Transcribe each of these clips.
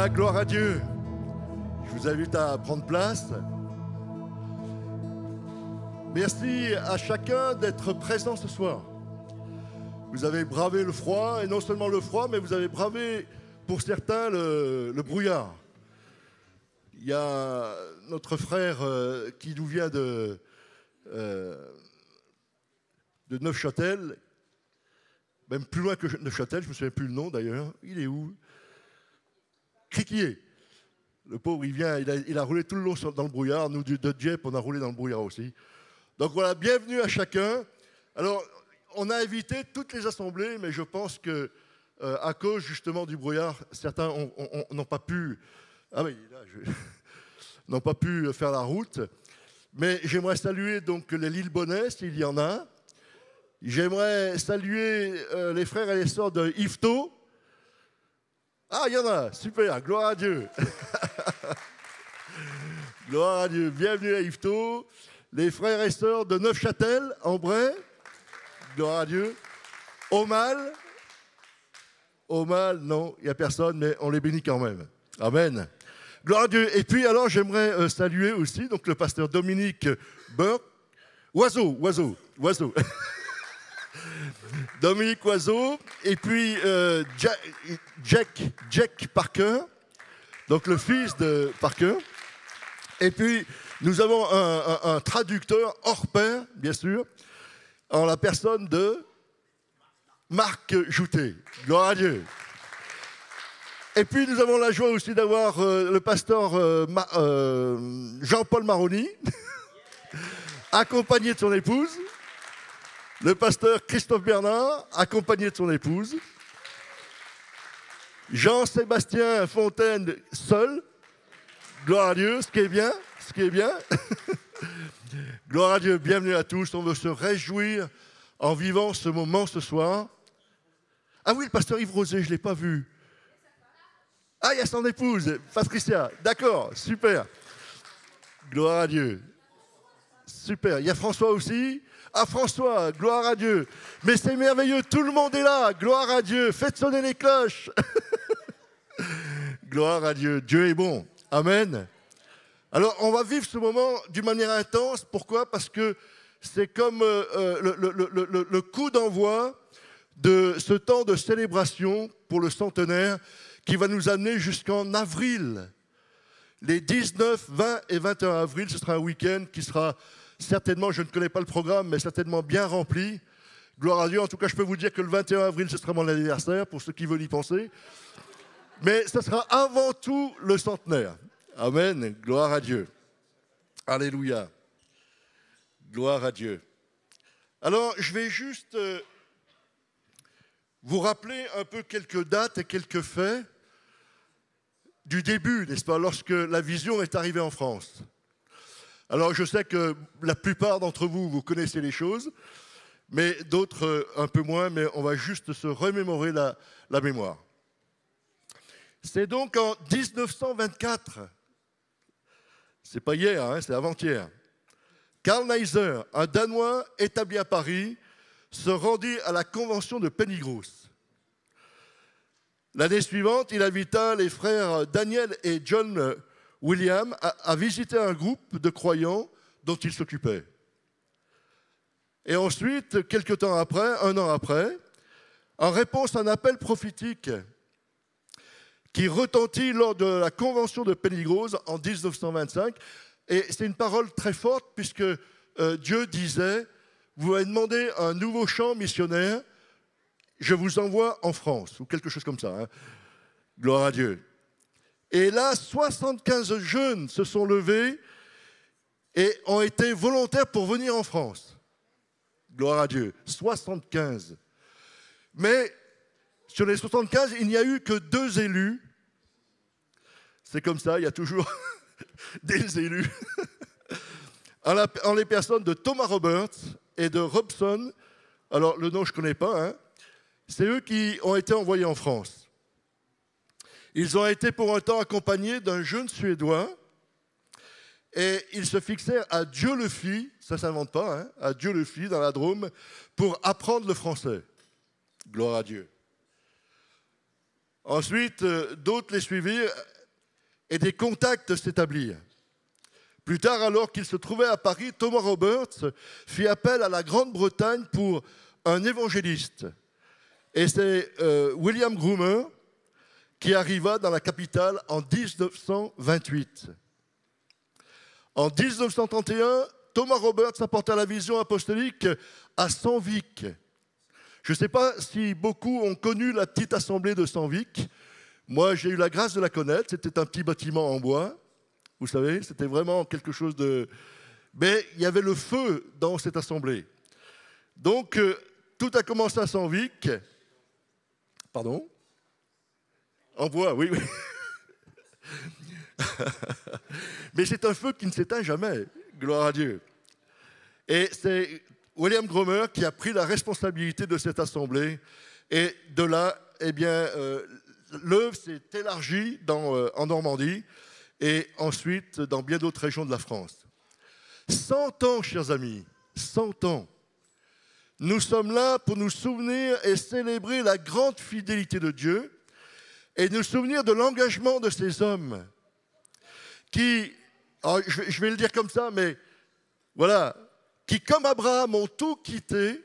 Alléluia, gloire à Dieu. Je vous invite à prendre place. Merci à chacun d'être présent ce soir. Vous avez bravé le froid, et non seulement le froid, mais vous avez bravé, pour certains, le brouillard. Il y a notre frère qui nous vient de Neufchâtel, même plus loin que Neufchâtel, je ne me souviens plus le nom d'ailleurs. Il est où? Criquier. Le pauvre, il vient, il a roulé tout le long dans le brouillard. Nous, de Dieppe, on a roulé dans le brouillard aussi. Donc voilà, bienvenue à chacun. Alors, on a invité toutes les assemblées, mais je pense que à cause justement du brouillard, certains n'ont pas pu. Ah oui, là, n'ont pas pu faire la route. Mais j'aimerais saluer donc les Lillebonnais, s'il y en a. J'aimerais saluer les frères et les sœurs de Yvetot. Ah, il y en a, super, gloire à Dieu. Gloire à Dieu, bienvenue à Yvetot. Les frères et sœurs de Neufchâtel, en Bray. Gloire à Dieu. Aumale. Aumale, non, il n'y a personne, mais on les bénit quand même. Amen. Gloire à Dieu. Et puis alors, j'aimerais saluer aussi donc, le pasteur Dominique Burke. Oiseau. Dominique Oiseau, et puis Jack Parker, donc le fils de Parker. Et puis, nous avons un traducteur hors pair, bien sûr, en la personne de Marc Joutet. Gloire à Dieu. Et puis, nous avons la joie aussi d'avoir le pasteur Jean-Paul Maroni, accompagné de son épouse. Le pasteur Christophe Bernard, accompagné de son épouse. Jean-Sébastien Fontaine, seul. Gloire à Dieu, ce qui est bien. Gloire à Dieu, bienvenue à tous. On veut se réjouir en vivant ce moment ce soir. Ah oui, le pasteur Yves Rosé, je ne l'ai pas vu. Ah, il y a son épouse, Patricia. D'accord, super. Gloire à Dieu. Super. Il y a François aussi. Ah François, gloire à Dieu. Mais c'est merveilleux, tout le monde est là. Gloire à Dieu. Faites sonner les cloches. Gloire à Dieu. Dieu est bon. Amen. Alors, on va vivre ce moment d'une manière intense. Pourquoi? Parce que c'est comme le coup d'envoi de ce temps de célébration pour le centenaire qui va nous amener jusqu'en avril. Les 19, 20 et 21 avril, ce sera un week-end qui sera certainement, je ne connais pas le programme, mais certainement bien rempli. Gloire à Dieu. En tout cas, je peux vous dire que le 21 avril, ce sera mon anniversaire, pour ceux qui veulent y penser. Mais ce sera avant tout le centenaire. Amen. Gloire à Dieu. Alléluia. Gloire à Dieu. Alors, je vais juste vous rappeler un peu quelques dates et quelques faits du début, n'est-ce pas, lorsque la vision est arrivée en France. Alors, je sais que la plupart d'entre vous, vous connaissez les choses, mais d'autres un peu moins, mais on va juste se remémorer la mémoire. C'est donc en 1924, c'est pas hier, hein, c'est avant-hier, Karl Neisser, un Danois établi à Paris, se rendit à la convention de Pennygross. L'année suivante, il invita les frères Daniel et John William a visité un groupe de croyants dont il s'occupait. Et ensuite, quelque temps après, un an après, en réponse à un appel prophétique qui retentit lors de la convention de Pennygross en 1925, et c'est une parole très forte puisque Dieu disait, vous m'avez demandé un nouveau chant missionnaire, je vous envoie en France, ou quelque chose comme ça. Hein. Gloire à Dieu. Et là, 75 jeunes se sont levés et ont été volontaires pour venir en France. Gloire à Dieu. 75. Mais sur les 75, il n'y a eu que 2 élus. C'est comme ça, il y a toujours des élus. En les personnes de Thomas Roberts et de Robson. Alors, le nom, je ne connais pas. Hein. C'est eux qui ont été envoyés en France. Ils ont été pour un temps accompagnés d'un jeune Suédois et ils se fixèrent à Dieu-le-Fit, ça ne s'invente pas, hein, à Dieu-le-Fit dans la Drôme, pour apprendre le français. Gloire à Dieu. Ensuite, d'autres les suivirent et des contacts s'établirent. Plus tard, alors qu'il se trouvait à Paris, Thomas Roberts fit appel à la Grande-Bretagne pour un évangéliste. Et c'est William Groomer qui arriva dans la capitale en 1928. En 1931, Thomas Roberts apporta la vision apostolique à Sandvik. Je ne sais pas si beaucoup ont connu la petite assemblée de Sandvik. Moi, j'ai eu la grâce de la connaître. C'était un petit bâtiment en bois. Vous savez, c'était vraiment quelque chose de... Mais il y avait le feu dans cette assemblée. Donc, tout a commencé à Sandvik. Pardon? En bois, oui, oui. Mais c'est un feu qui ne s'éteint jamais. Gloire à Dieu. Et c'est William Groomer qui a pris la responsabilité de cette assemblée. Et de là, eh bien, l'œuvre s'est élargie en Normandie et ensuite dans bien d'autres régions de la France. 100 ans, chers amis, 100 ans. Nous sommes là pour nous souvenir et célébrer la grande fidélité de Dieu et nous souvenir de l'engagement de ces hommes qui, je vais le dire comme ça, mais voilà, qui comme Abraham ont tout quitté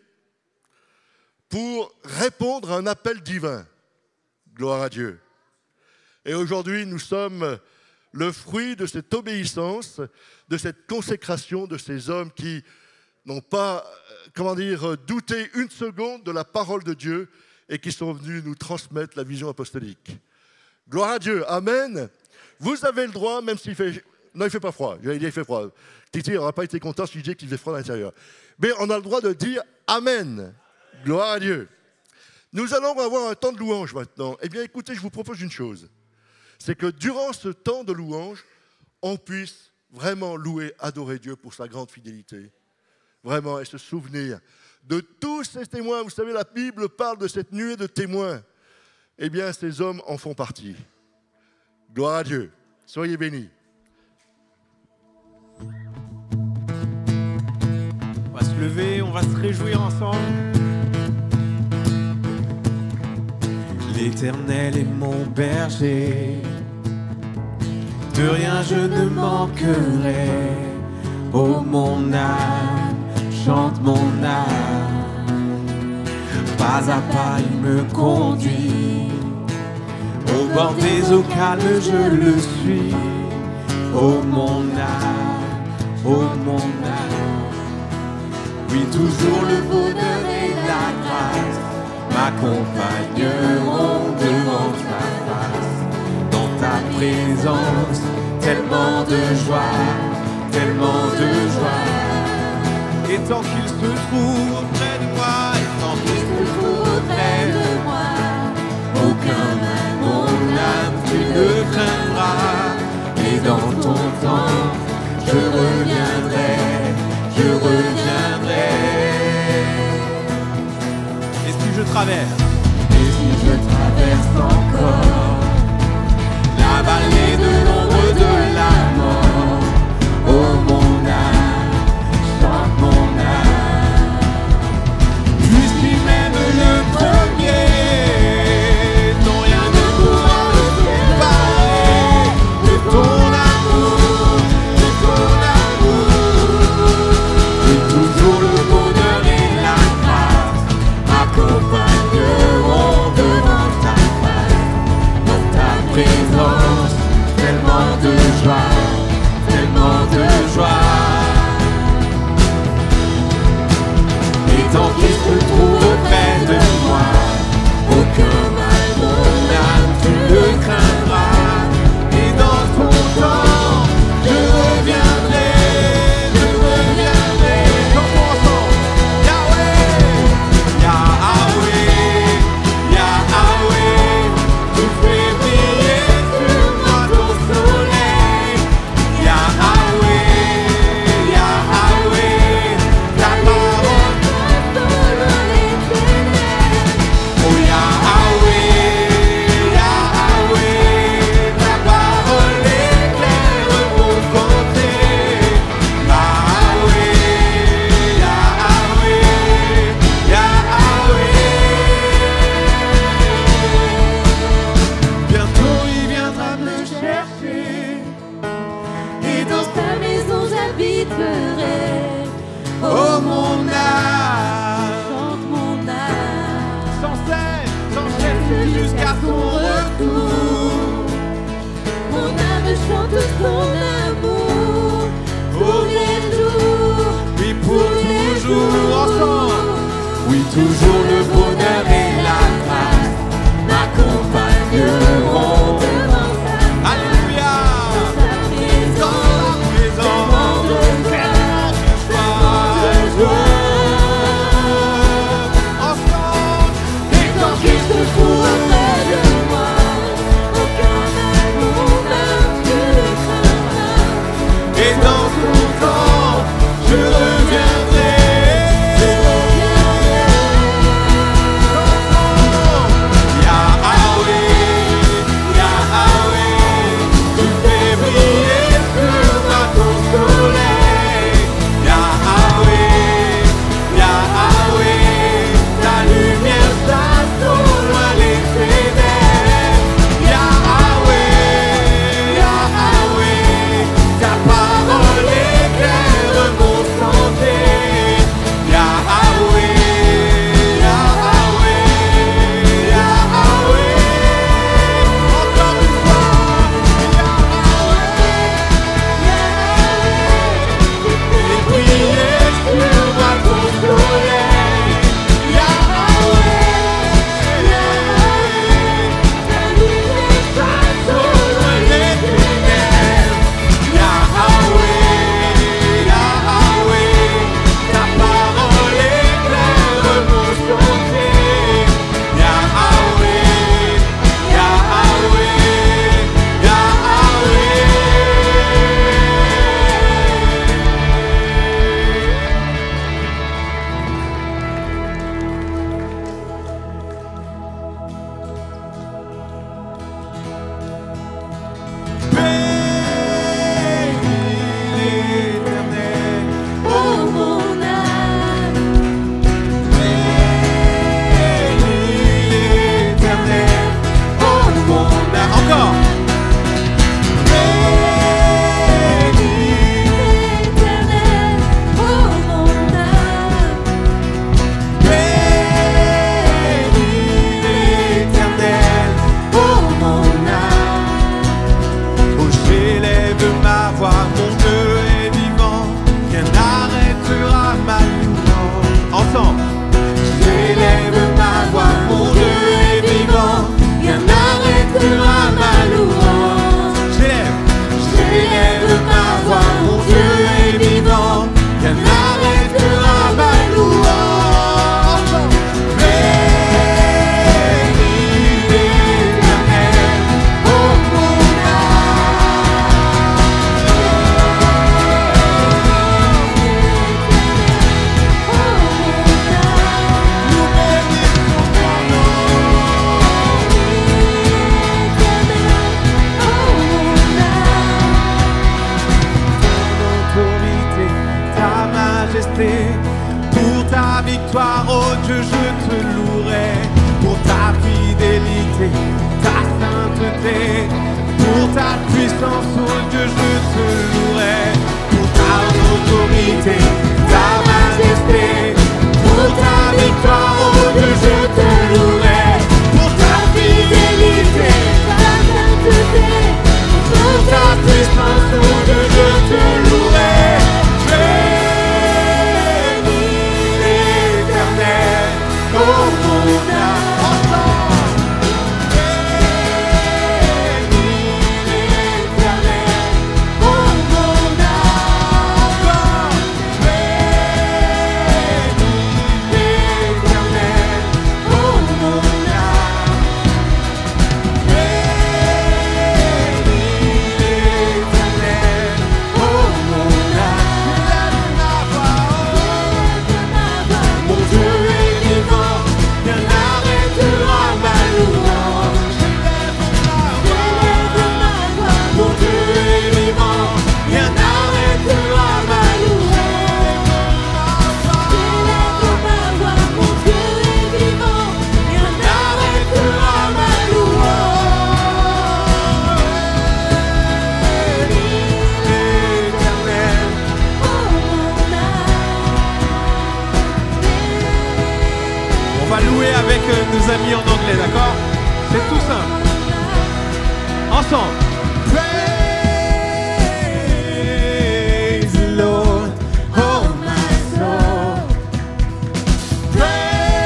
pour répondre à un appel divin. Gloire à Dieu. Et aujourd'hui, nous sommes le fruit de cette obéissance, de cette consécration de ces hommes qui n'ont pas, douté une seconde de la parole de Dieu et qui sont venus nous transmettre la vision apostolique. Gloire à Dieu. Amen. Vous avez le droit, même s'il fait... Non, il ne fait pas froid. J'allais dire il fait froid. Titi n'aurait pas été content si je disais qu'il faisait froid à l'intérieur. Mais on a le droit de dire Amen. Gloire à Dieu. Nous allons avoir un temps de louange maintenant. Eh bien, écoutez, je vous propose une chose. C'est que durant ce temps de louange, on puisse vraiment louer, adorer Dieu pour sa grande fidélité. Vraiment, et se souvenir de tous ces témoins. Vous savez, la Bible parle de cette nuée de témoins. Eh bien, ces hommes en font partie. Gloire à Dieu. Soyez bénis. On va se lever, on va se réjouir ensemble. L'Éternel est mon berger, de rien je ne manquerai. Oh mon âme, chante mon âme. Pas à pas il me conduit, au bord des eaux calmes je le suis. Oh mon âme, oh mon âme. Oui, toujours le bonheur et la grâce m'accompagneront devant ta face. Dans ta présence, tellement de joie, tellement de joie. Et tant qu'il se trouve auprès de moi, et tant qu'il se trouve auprès de moi, aucun mal, mon âme, tu ne craindras. Et dans ton temps, je reviendrai, je reviendrai. Et si je traverse, et si je traverse encore la vallée de l'ombre de la mort, oh mon âme, chante mon âme. Puisqu'il m'aime le premier, non rien ne pourra me séparer de ton amour, de ton amour. Et toujours le bonheur et la grâce m'accompagneront devant ta face. Dans ta présence, tellement de joie, tellement de joie. Et tant qu'il se trouve auprès de moi, aucun mal, mon âme, tu ne craindras. Et dans ton temps, je reviendrai, je reviendrai. Chantons ensemble. Yahweh, Yahweh, Yahweh, tu fais briller sur moi ton soleil. Yahweh, Yahweh, ta parole toujours le bonheur et la grâce m'accompagneront devant ta face. Alléluia. Dans ta présence, tellement de joie. Ensemble, et tant qu'il se trouve près de moi, aucun mal ou même tu craindras. Et dans ton temps, je reviendrai. Pour ta victoire, oh Dieu, je te louerai. Pour ta fidélité, ta sainteté. Pour ta puissance, oh Dieu, je te louerai. Pour ta autorité, ta majesté. Pour ta victoire, oh Dieu, je te louerai. Pour ta fidélité, ta sainteté. Pour ta puissance, oh Dieu, je te louerai. Nos amis en anglais, d'accord? C'est tout simple. Ensemble. Praise the Lord, oh my soul. Praise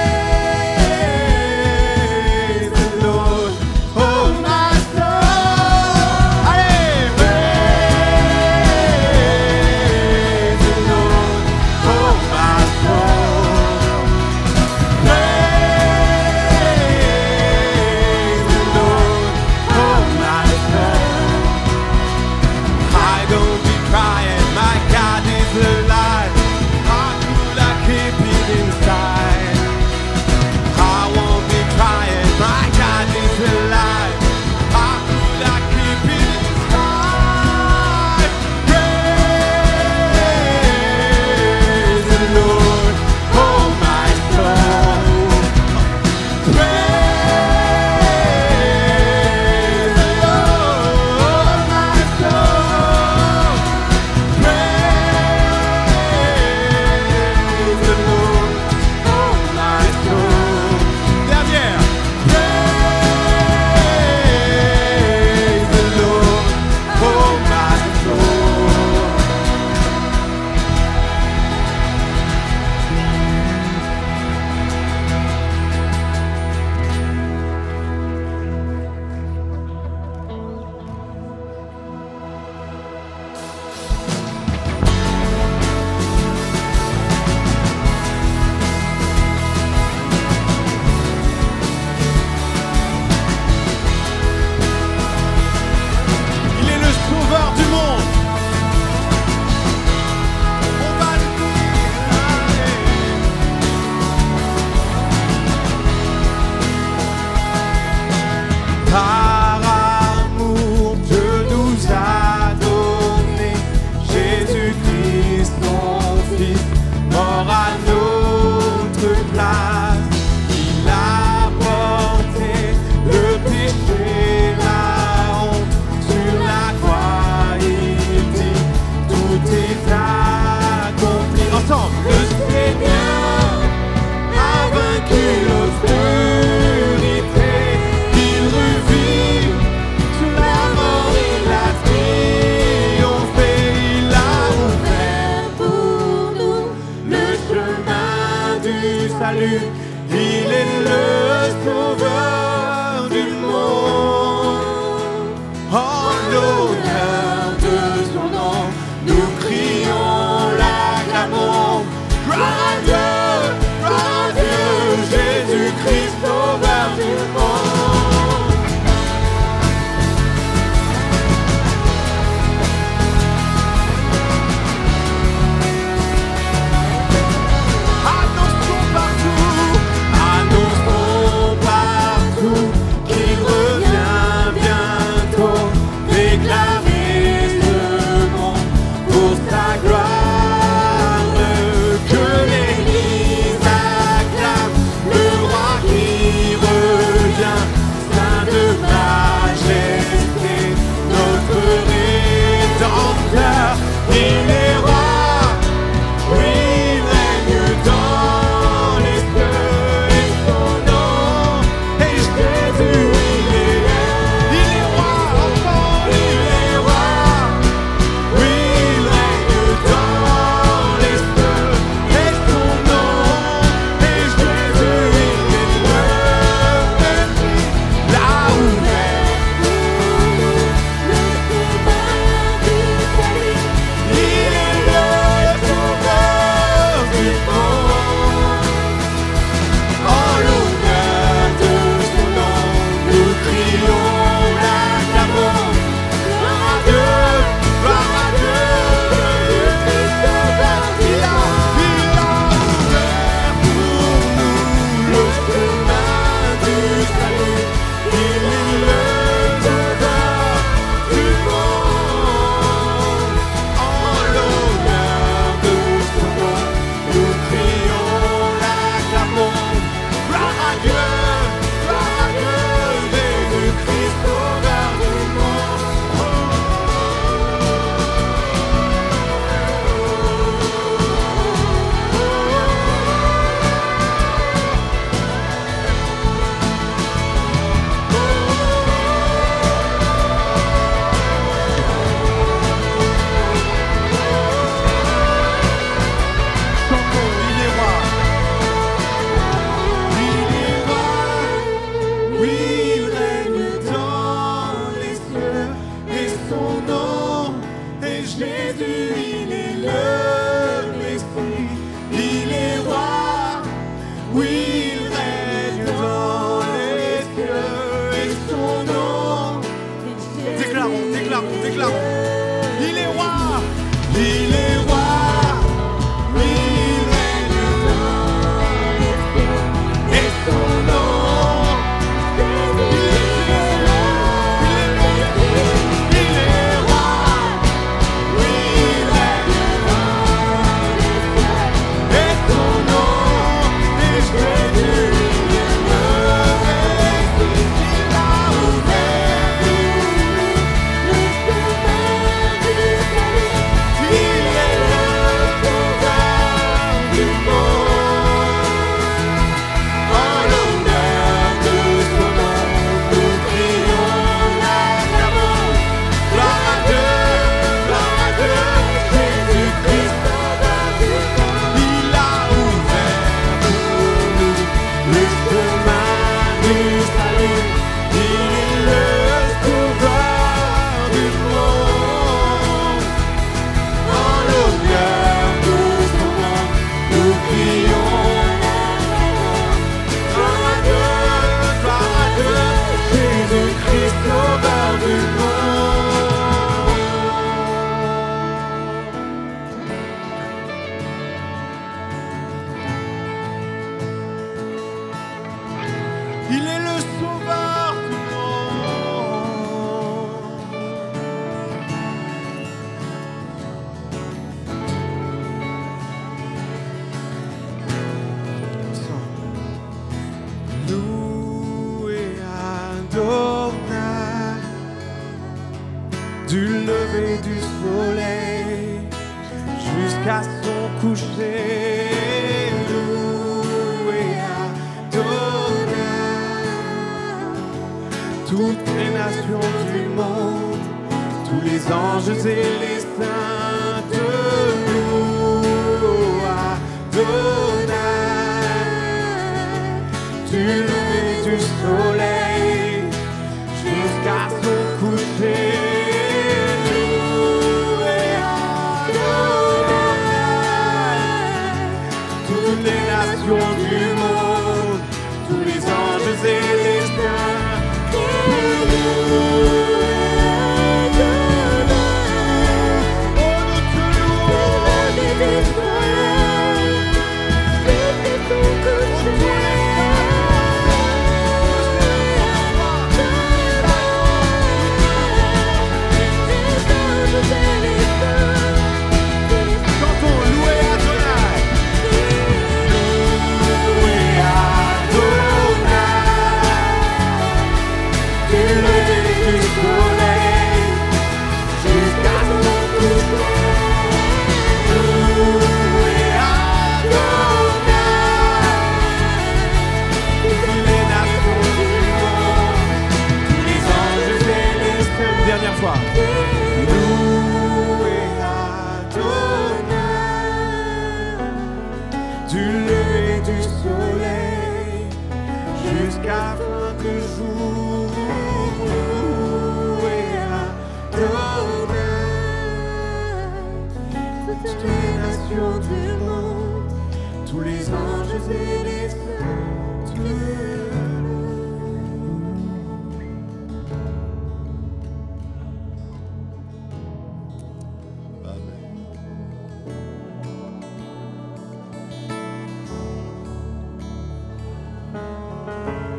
salut. Il est le sauveur du monde. En l'honneur de son nom, nous crions, l'acclamons. Gloire à Dieu, Jésus-Christ, sauveur du monde. Annonçons partout qu'il revient bientôt. Déclarer ce nom pour sa gloire. Que l'Église acclame le roi qui revient, saint de majesté, notre Rédempteur. Il est roi, oui, il règne dans les cieux, et son nom est Jésus. Il est roi, enfant, il est roi, oui, il règne dans les cieux, et son nom est Jésus. Il est le Messie, là où est il est le sauveur du monde. En l'honneur de son nom, nous crions, l'acclamons. Gloire à Dieu, Jésus-Christ sauveur. Il a ouvert pour nous le chemin du salut. Il est le sauveur du monde. En l'honneur de son nom, nous crions, l'acclamons. Gloire à Dieu, Jésus-Christ, sauveur du monde. Il est roi. Il est roi. Oui, il règne dans les cieux, et son nom est Jésus. Il est le Messie. Il est roi. Oui, il règne dans les cieux, et son nom. Déclarons. Il est roi. Il est roi. Oui, il règne dans les cieux, et son nom. Il est roi. Oui, il règne dans les cieux, et son nom est Jésus. Il est le Messie. Il a ouvert le chemin du salut. Il est le sauveur du monde. En l'honneur de son nom, nous crions, l'acclamons. Gloire à Dieu, Jésus-Christ, sauveur du monde. Il a ouvert pour nous le chemin du salut. Il est le sauveur du monde. En l'honneur de son nom, nous crions, gloire à Dieu, Jésus-Christ, sauveur du monde. Il est le sauveur du monde. Loué Adonai, du lever du soleil jusqu'à son coucher. Loué Adonai, toutes les nations du monde, tous les anges et les saints te louent. Adonai, les nations du monde, tous les anges et les saints,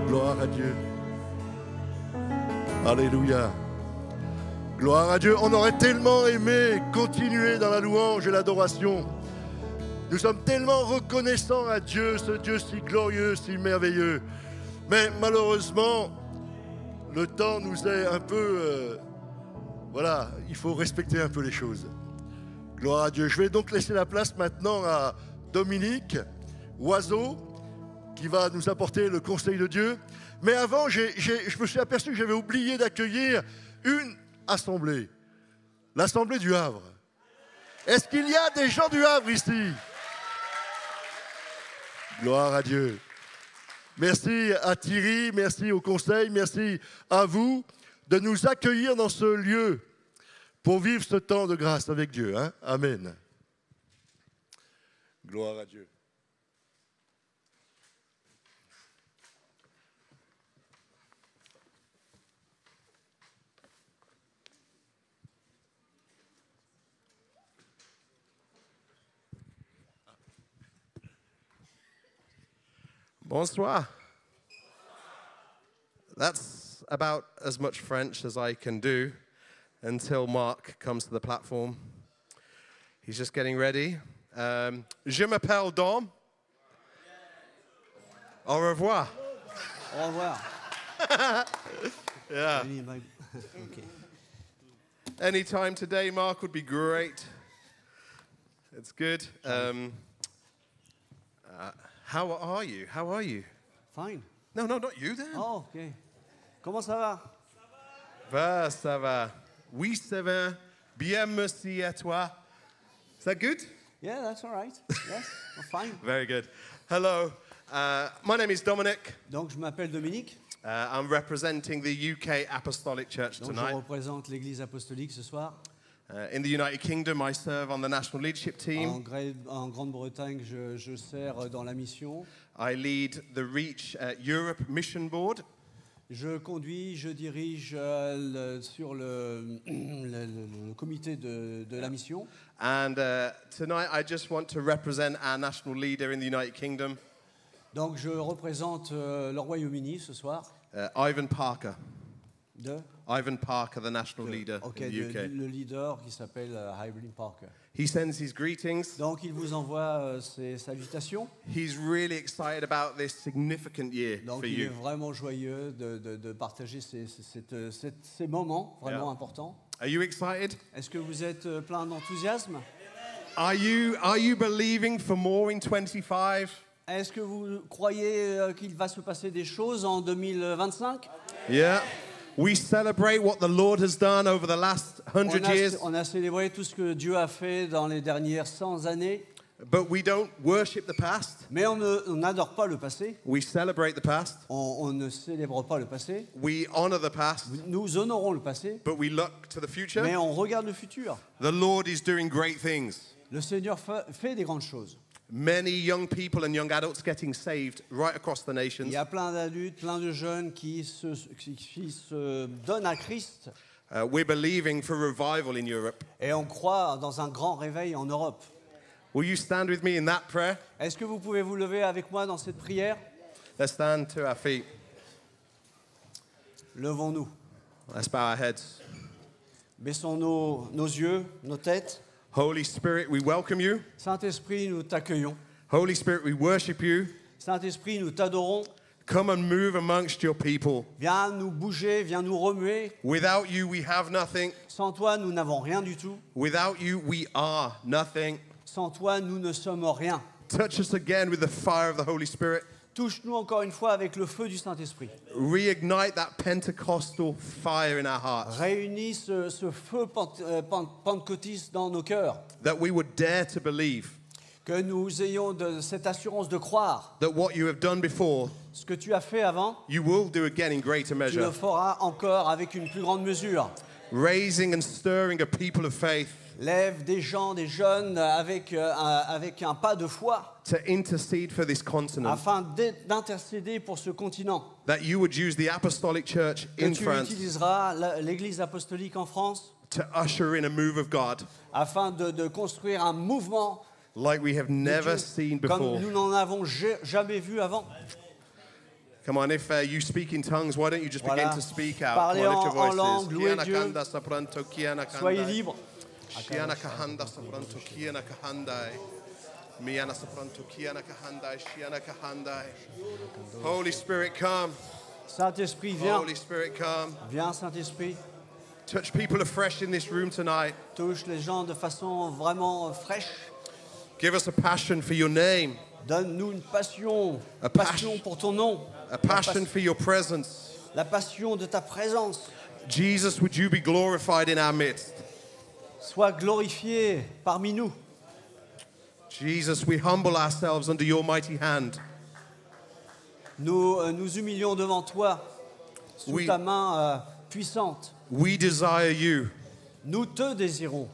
Gloire à Dieu. Alléluia. Gloire à Dieu. On aurait tellement aimé continuer dans la louange et l'adoration. Nous sommes tellement reconnaissants à Dieu, ce Dieu si glorieux, si merveilleux. Mais malheureusement, le temps nous est un peu... voilà, il faut respecter un peu les choses. Gloire à Dieu. Je vais donc laisser la place maintenant à Dominique Oiseau, qui va nous apporter le conseil de Dieu. Mais avant, je me suis aperçu que j'avais oublié d'accueillir une assemblée. L'assemblée du Havre. Est-ce qu'il y a des gens du Havre ici? Gloire à Dieu. Merci à Thierry, merci au conseil, merci à vous de nous accueillir dans ce lieu pour vivre ce temps de grâce avec Dieu. Hein? Amen. Gloire à Dieu. Bonsoir. That's about as much French as I can do until Mark comes to the platform. He's just getting ready. Je m'appelle Dom. Au revoir. Au revoir. Yeah. Okay. Any time today, Mark, would be great. It's good. How are you? How are you? Fine. No, not you then. Oh, ok. Comment ça va? Ça va. Oui, ça va. Bien, merci à toi. Is that good? Yeah, that's all right. Yes, we're fine. Very good. Hello. My name is Dominic. Donc, je m'appelle Dominique. I'm representing the UK Apostolic Church Donc, je tonight. représente l'Église apostolique ce soir. In the United Kingdom, I serve on the national leadership team. En Grande-Bretagne, je sers dans la mission. I lead the Reach Europe Mission Board. Je dirige sur le comité de la mission. And tonight, I just want to represent our national leader in the United Kingdom. Donc, je représente le Royaume-Uni ce soir. Ivan Parker. De Ivan Parker, the national leader in the UK. Le leader qui s'appelle Ivan Parker. He sends his greetings. Donc, il vous envoie ses salutations. He's really excited about this significant year Donc, for il est you. vraiment joyeux de partager ces moments vraiment importants. Are you excited? Est-ce que vous êtes plein d'enthousiasme? Are you believing for more in 25? Est-ce que vous croyez qu'il va se passer des choses en 2025? Yeah. We celebrate what the Lord has done over the last 100 years. On a célébré tout ce que Dieu a fait dans les dernières 100 années. But we don't worship the past. Mais on n'adore pas le passé. We celebrate the past. On ne célèbre pas le passé. We honor the past. Nous honorons le passé. But we look to the future. Mais on regarde le futur. The Lord is doing great things. Le Seigneur fait des grandes choses. Many young people and young adults getting saved right across the Il nations. y a plein d'adultes, plein de jeunes qui se donnent à Christ We're believing for revival in Europe. et on croit dans un grand réveil en Europe. Will you stand with me in that prayer? Est-ce que vous pouvez vous lever avec moi dans cette prière? Let's stand to our feet. Levons-nous. Let's bow our heads. Baissons nos yeux, nos têtes. Holy Spirit, we welcome you. Saint-Esprit, nous t'accueillons. Holy Spirit, we worship you. Saint-Esprit, nous t'adorons. Come and move amongst your people. Viens nous bouger, viens nous remuer. Without you, we have nothing. Sans toi, nous n'avons rien du tout. Without you, we are nothing. Sans toi, nous ne sommes rien. Touch us again with the fire of the Holy Spirit. Touche-nous encore une fois avec le feu du Saint-Esprit. Reignite that Pentecostal fire in our hearts. Réunis ce feu pentecôtiste dans nos cœurs. That we would dare to believe Que nous ayons cette assurance de croire. that what you have done before, Ce que tu as fait avant, you will do again in greater tu le measure. feras encore avec une plus grande mesure. Raising and stirring a people of faith Lève des gens, des jeunes avec un pas de foi to intercede for this continent. afin d'intercéder pour ce continent. That you would use the apostolic church Que in tu France utiliseras l'Église apostolique en France to usher in a move of God afin de construire un mouvement like we have de never Dieu seen comme before. nous n'en avons jamais vu avant. Come on, if you speak in tongues, why don't you just begin Voilà. to speak out? Parlez Come on, lift your en voices. langue, louez Kiana Dieu. kanda sapranto, kiana kanda. Soyez libres. Kiana kahanda sapranto, kiana kahandai. Miana sapranto, kiana kahandai, shiana kahandai. Holy Spirit, come. Saint-Esprit, viens. Holy Spirit, come. Viens, Saint-Esprit. Touch people afresh in this room tonight. Touche les gens de façon vraiment fraîche. Give us a passion for your name, Donne-nous une passion. A Passion pour ton nom. a passion for your presence. La passion de ta présence. Jesus, would you be glorified in our midst? Sois glorifié parmi nous. Jesus, we humble ourselves under your mighty hand. Nous nous humilions devant toi, sous Oui. ta main puissante. We desire you. Nous te désirons.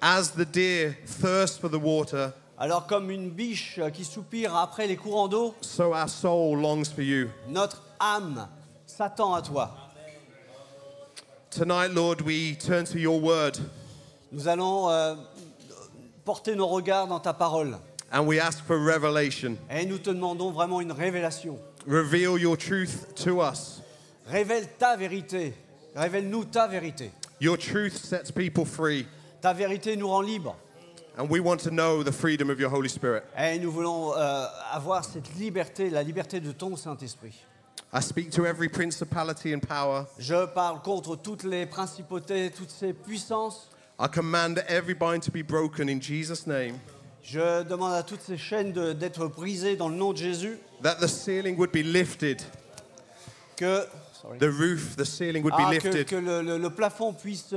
As the deer thirst for the water, Alors comme une biche qui soupire après les courants d'eau, so our soul longs for you. notre âme s'attend à toi. Tonight, Lord, we turn to your word Nous allons porter nos regards dans ta parole. and we ask for revelation. Et nous te demandons vraiment une révélation. Reveal your truth to us. Révèle ta vérité. Révèle-nous ta vérité. Your truth sets people free, Ta vérité nous rend libres. and we want to know the freedom of your Holy Spirit. Et nous voulons avoir cette liberté, la liberté de ton Saint-Esprit. I speak to every principality and power. Je parle contre toutes les principautés, toutes ces puissances. I command every bind to be broken in Jesus' name. Je demande à toutes ces chaînes d'être brisées dans le nom de Jésus. That the ceiling would be lifted. Que, The roof, the ceiling would be lifted. que le plafond puisse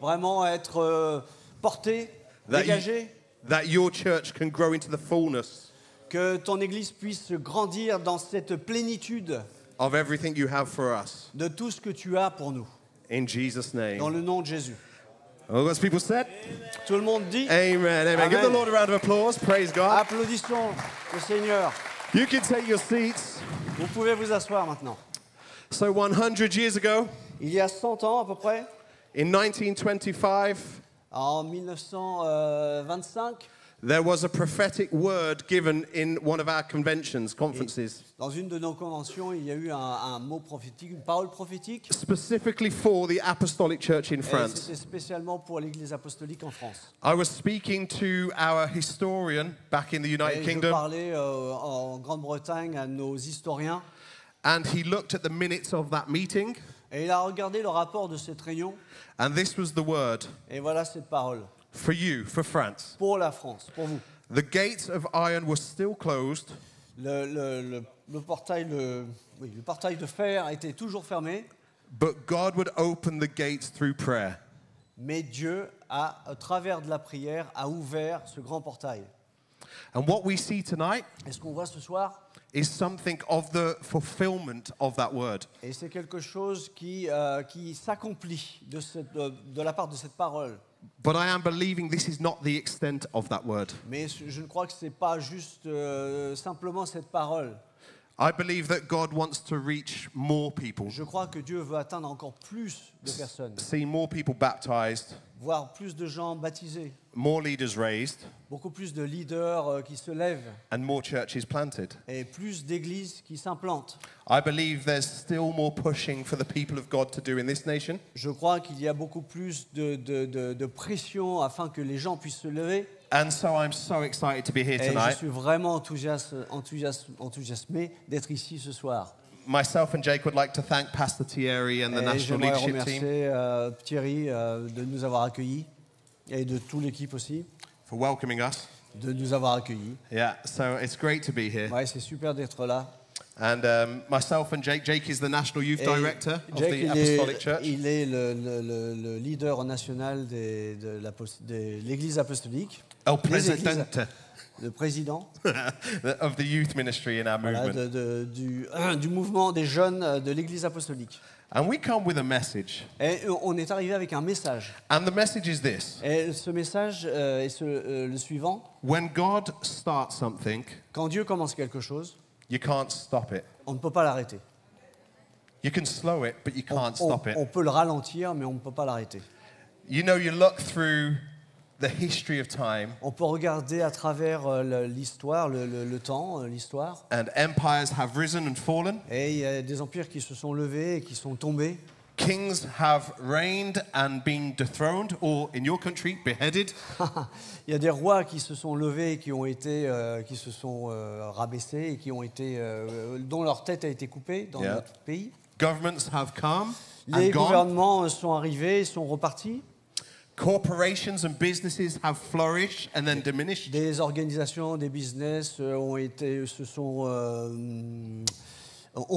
vraiment être porté, That, dégagé. that your church can grow into the fullness Que ton Église puisse grandir dans cette plénitude of everything you have for us. de tout ce que tu as pour nous. In Jesus' name. Dans le nom de Jésus. All God's people said? Tout le monde dit. Amen, amen. Give the Amen. Lord a round of applause. Praise God. Applaudissons le Seigneur. You can take your seats. Vous pouvez vous asseoir maintenant. So 100 years ago, Il y a 100 ans à peu près, in 1925, en 1925, there was a prophetic word given in one of our conferences, dans une de nos conventions, il y a eu un mot prophétique, une parole prophétique. specifically for the Apostolic Church in Et France. c'était spécialement pour l'Église apostolique en France. I was speaking to our historian back in the United Et je Kingdom, parlais en Grande-Bretagne à nos historiens. and he looked at the minutes of that meeting, Et il a regardé le rapport de cette réunion. and this was the word Et voilà cette parole. for you, for France. Pour la France, pour vous. The gates of iron were still closed, Le portail, le portail de fer était toujours fermé. but God would open the gates through prayer. Mais Dieu, à travers de la prière, a ouvert ce grand portail. And what we see tonight Et ce qu'on voit ce soir, is something of the fulfillment of that word. Et c'est quelque chose qui s'accomplit de la part de cette parole. But I am believing this is not the extent of that word. Mais je ne crois que ce n'est pas juste simplement cette parole. I believe that God wants to reach more people, Je crois que Dieu veut atteindre encore plus de personnes, see more people baptized, voir plus de gens baptisés, more leaders raised, beaucoup plus de leaders qui se lèvent and more churches planted. et plus d'églises qui s'implantent. I believe there's still more pushing for the people of God to do in this nation. Je crois qu'il y a beaucoup plus de pression afin que les gens puissent se lever. And so I'm so excited to be here Et je tonight. suis vraiment enthousiasmé d'être ici ce soir. Myself and Jake would like to thank Pastor Thierry and the Et National j'aimerais Leadership Team remercier Thierry de nous avoir accueillis et de toute l'équipe aussi for welcoming us. de nous avoir accueillis. Yeah, so it's great to be here. Ouais, c'est super d'être là. And myself and Jake is the National Youth Et Director of Jake, the Apostolic Church. il est le leader national de l'Église apostolique, El des églises, Presidente le président of the youth ministry in our voilà, movement. du mouvement des jeunes de l'Église apostolique. And we come with a message. Et on est arrivé avec un message. And the message is this. Et ce message est le suivant. When God starts something, Quand Dieu commence quelque chose, you can't stop it. on ne peut pas l'arrêter. You can slow it, but you can't stop it. On peut le ralentir, mais on ne peut pas l'arrêter. You know, you look through the history of time, On peut regarder à travers l'histoire, le temps, l'histoire. and empires have risen and fallen. Et il y a des empires qui se sont levés et qui sont tombés. Kings have reigned and been dethroned, or in your country, beheaded. Il y a des rois qui se sont levés et qui se sont rabaissés et dont leur tête a été coupée dans Yeah. notre pays. Governments have come Les and gone. gouvernements sont arrivés et sont repartis. Corporations and businesses have flourished and then diminished. Des organisations, des business ont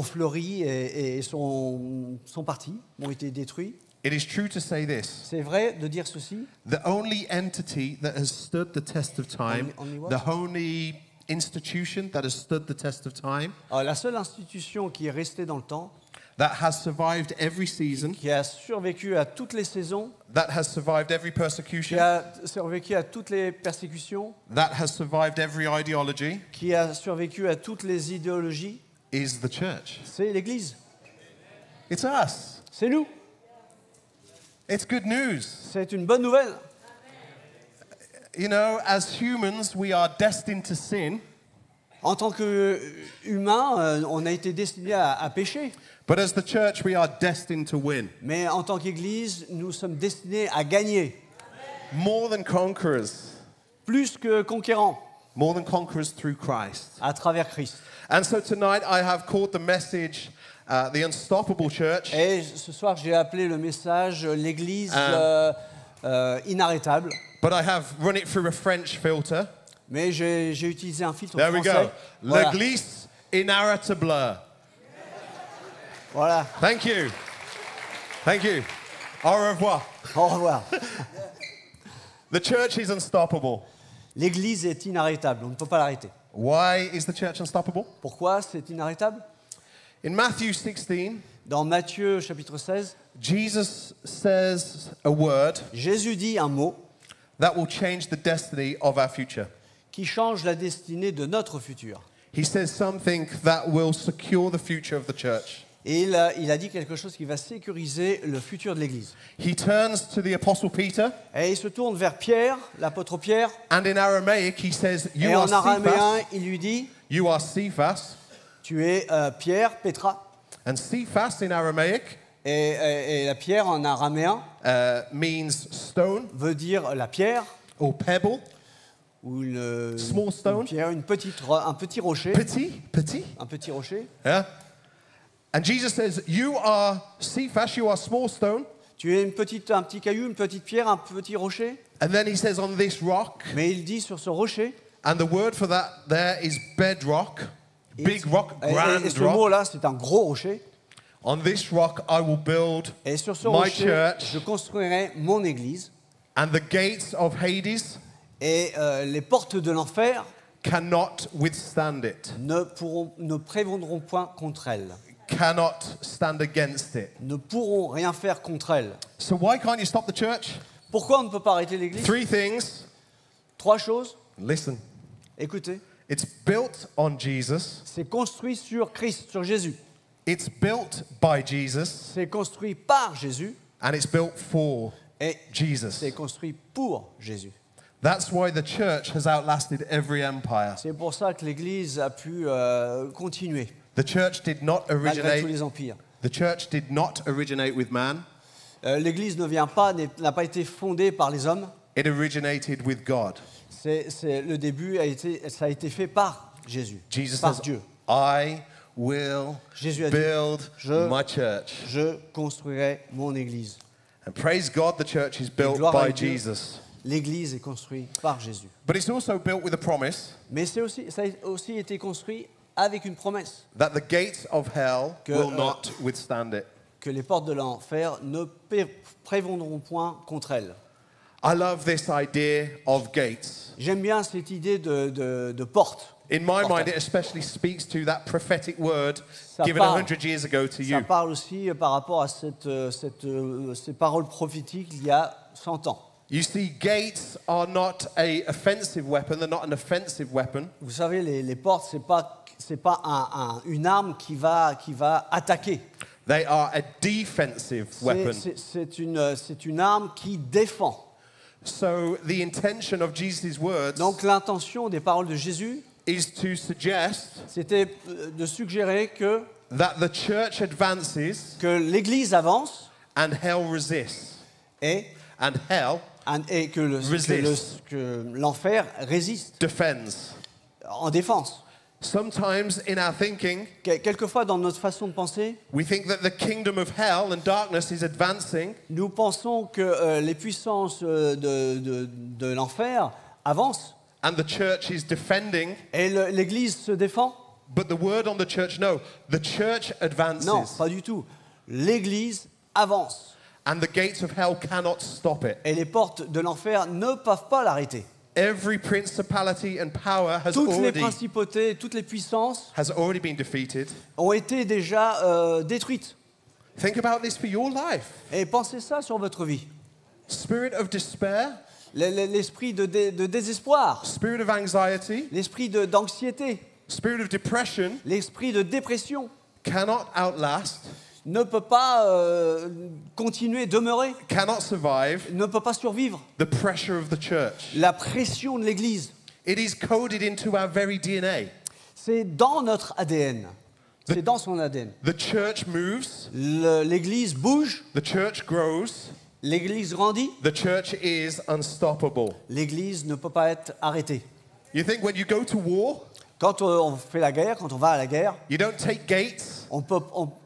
fleuri et sont partis, ont été détruits. It is true to say this. C'est vrai de dire ceci. The only entity that has stood the test of time, Only what? the only institution that has stood the test of time, Alors, la seule institution qui est restée dans le temps, that has survived every season, qui a survécu à toutes les saisons, that has survived every qui persecution, a survécu à toutes les persécutions, that has survived every ideology, qui a survécu à toutes les idéologies, is the church. c'est l'Église. It's us. C'est nous. It's good news. C'est une bonne nouvelle. You know, as humans, we are destined to sin, En tant qu'humains, on a été destinés à pécher. but as the church, we are destined to win. Mais en tant qu'Église, nous sommes destinés à gagner. More than conquerors. Plus que conquérants More than conquerors through Christ. à travers Christ. And so tonight I have called the message the Unstoppable Church. Et ce soir, j'ai appelé le message l'Église inarrêtable. But I have run it through a French filter. Mais j'ai utilisé un filtre There we français. go. Voilà. L'Église inarrêtable. Voilà. Thank you. Thank you. Au revoir. Au revoir. The church is unstoppable. L'Église est inarrêtable. On ne peut pas l'arrêter. Why is the church unstoppable? Pourquoi c'est inarrêtable? In Matthew 16, Dans Matthieu chapitre 16, Jesus says a word Jésus dit un mot that will change the destiny of our future. qui change la destinée de notre futur. He says something that will secure the future of the church. Et il a dit quelque chose qui va sécuriser le futur de l'Église. He turns to the Apostle Peter, Et il se tourne vers Pierre, l'apôtre Pierre, and in Aramaic he says, et "You en are araméen, Cephas." il lui dit, You are Cephas. tu es Pierre, Pétra. And Cephas in Aramaic Et la pierre en araméen means stone veut dire la pierre, or pebble. ou Small stone. une pierre, un petit rocher. Petit. Un petit rocher. Yeah. And Jesus says, "You are Cephas. You are small stone." Tu es un petit caillou, une petite pierre, un petit rocher. And then he says, "On this rock." Mais il dit sur ce rocher. And the word for that there is bedrock. Et- Big rock, grand et ce rock. mot-là, c'est un gros rocher. On this rock I will build Et sur ce my rocher, church, je construirai mon église. and the gates of Hades Et les portes de l'enfer cannot withstand it, ne prévaudront point contre elle, cannot stand against it. ne pourront rien faire contre elle. So why can't you stop the church? Pourquoi on ne peut pas arrêter l'Église? 3 things. 3 choses. Listen. Écoutez, It's built on Jesus. c'est construit sur Christ, sur Jésus. It's built by Jesus. C'est construit par Jésus And it's built for et Jesus. c'est construit pour Jésus. That's why the church has outlasted every empire. C'est pour ça que l'Église a pu continuer, The church did not malgré tous originate. les empires. The church did not originate with man. L'Église n'a pas été fondée par les hommes. It originated with God. Le début ça a été fait par Jésus, Jesus par says, Dieu. I will Jésus a dit, build Je- my church. Je construirai mon Église. And praise God, the church is Et built gloire à by Dieu, Jesus. L'Église est construite par Jésus. But it's also built with a promise Mais ça a aussi été construit avec une promesse that the gates of hell Que, will not withstand it. que les portes de l'enfer ne prévaudront point contre elle. I love this idea of gates. J'aime bien cette idée de porte. In my mind, it especially speaks to that prophetic word Ça given parle. 100 years ago to Ça you. parle aussi par rapport à ces paroles prophétiques il y a 100 ans. You see, gates are not a offensive weapon. They're not an offensive weapon. Vous savez, les portes, c'est pas une arme qui va attaquer. They are a defensive weapon. C'est une arme qui défend. So the intention of Jesus' words Donc l'intention des paroles de Jésus, is to suggest c'était de suggérer that the church advances que l'Église avance and hell resists. et que l'enfer résiste Defends. en défense. Sometimes in our thinking, Quelquefois, dans notre façon de penser, we think that the kingdom of hell and darkness is advancing, nous pensons que les puissances de l'enfer avancent and the church is defending. et l'Église se défend. But the word on the church, no, the church advances. Non, pas du tout. L'Église avance And the gates of hell cannot stop it. et les portes de l'enfer ne peuvent pas l'arrêter. Every principality and power has Toutes les already principautés, toutes les puissances been defeated. ont été déjà détruites. Think about this for your life. Et pensez ça sur votre vie. Spirit of despair, L'esprit de désespoir, spirit of anxiety, l'esprit d'anxiété, spirit of depression l'esprit de dépression cannot outlast, ne peut pas continuer, demeurer, cannot survive ne peut pas survivre. the pressure of the church. La pression de l'Église, It is coded into our very DNA. c'est dans notre ADN. C'est dans son ADN. The church moves, L'Église bouge, the church grows, l'Église grandit, the church is unstoppable. l'Église ne peut pas être arrêtée. You think when you go to war, Quand on fait la guerre, quand on va à la guerre, you don't take gates, on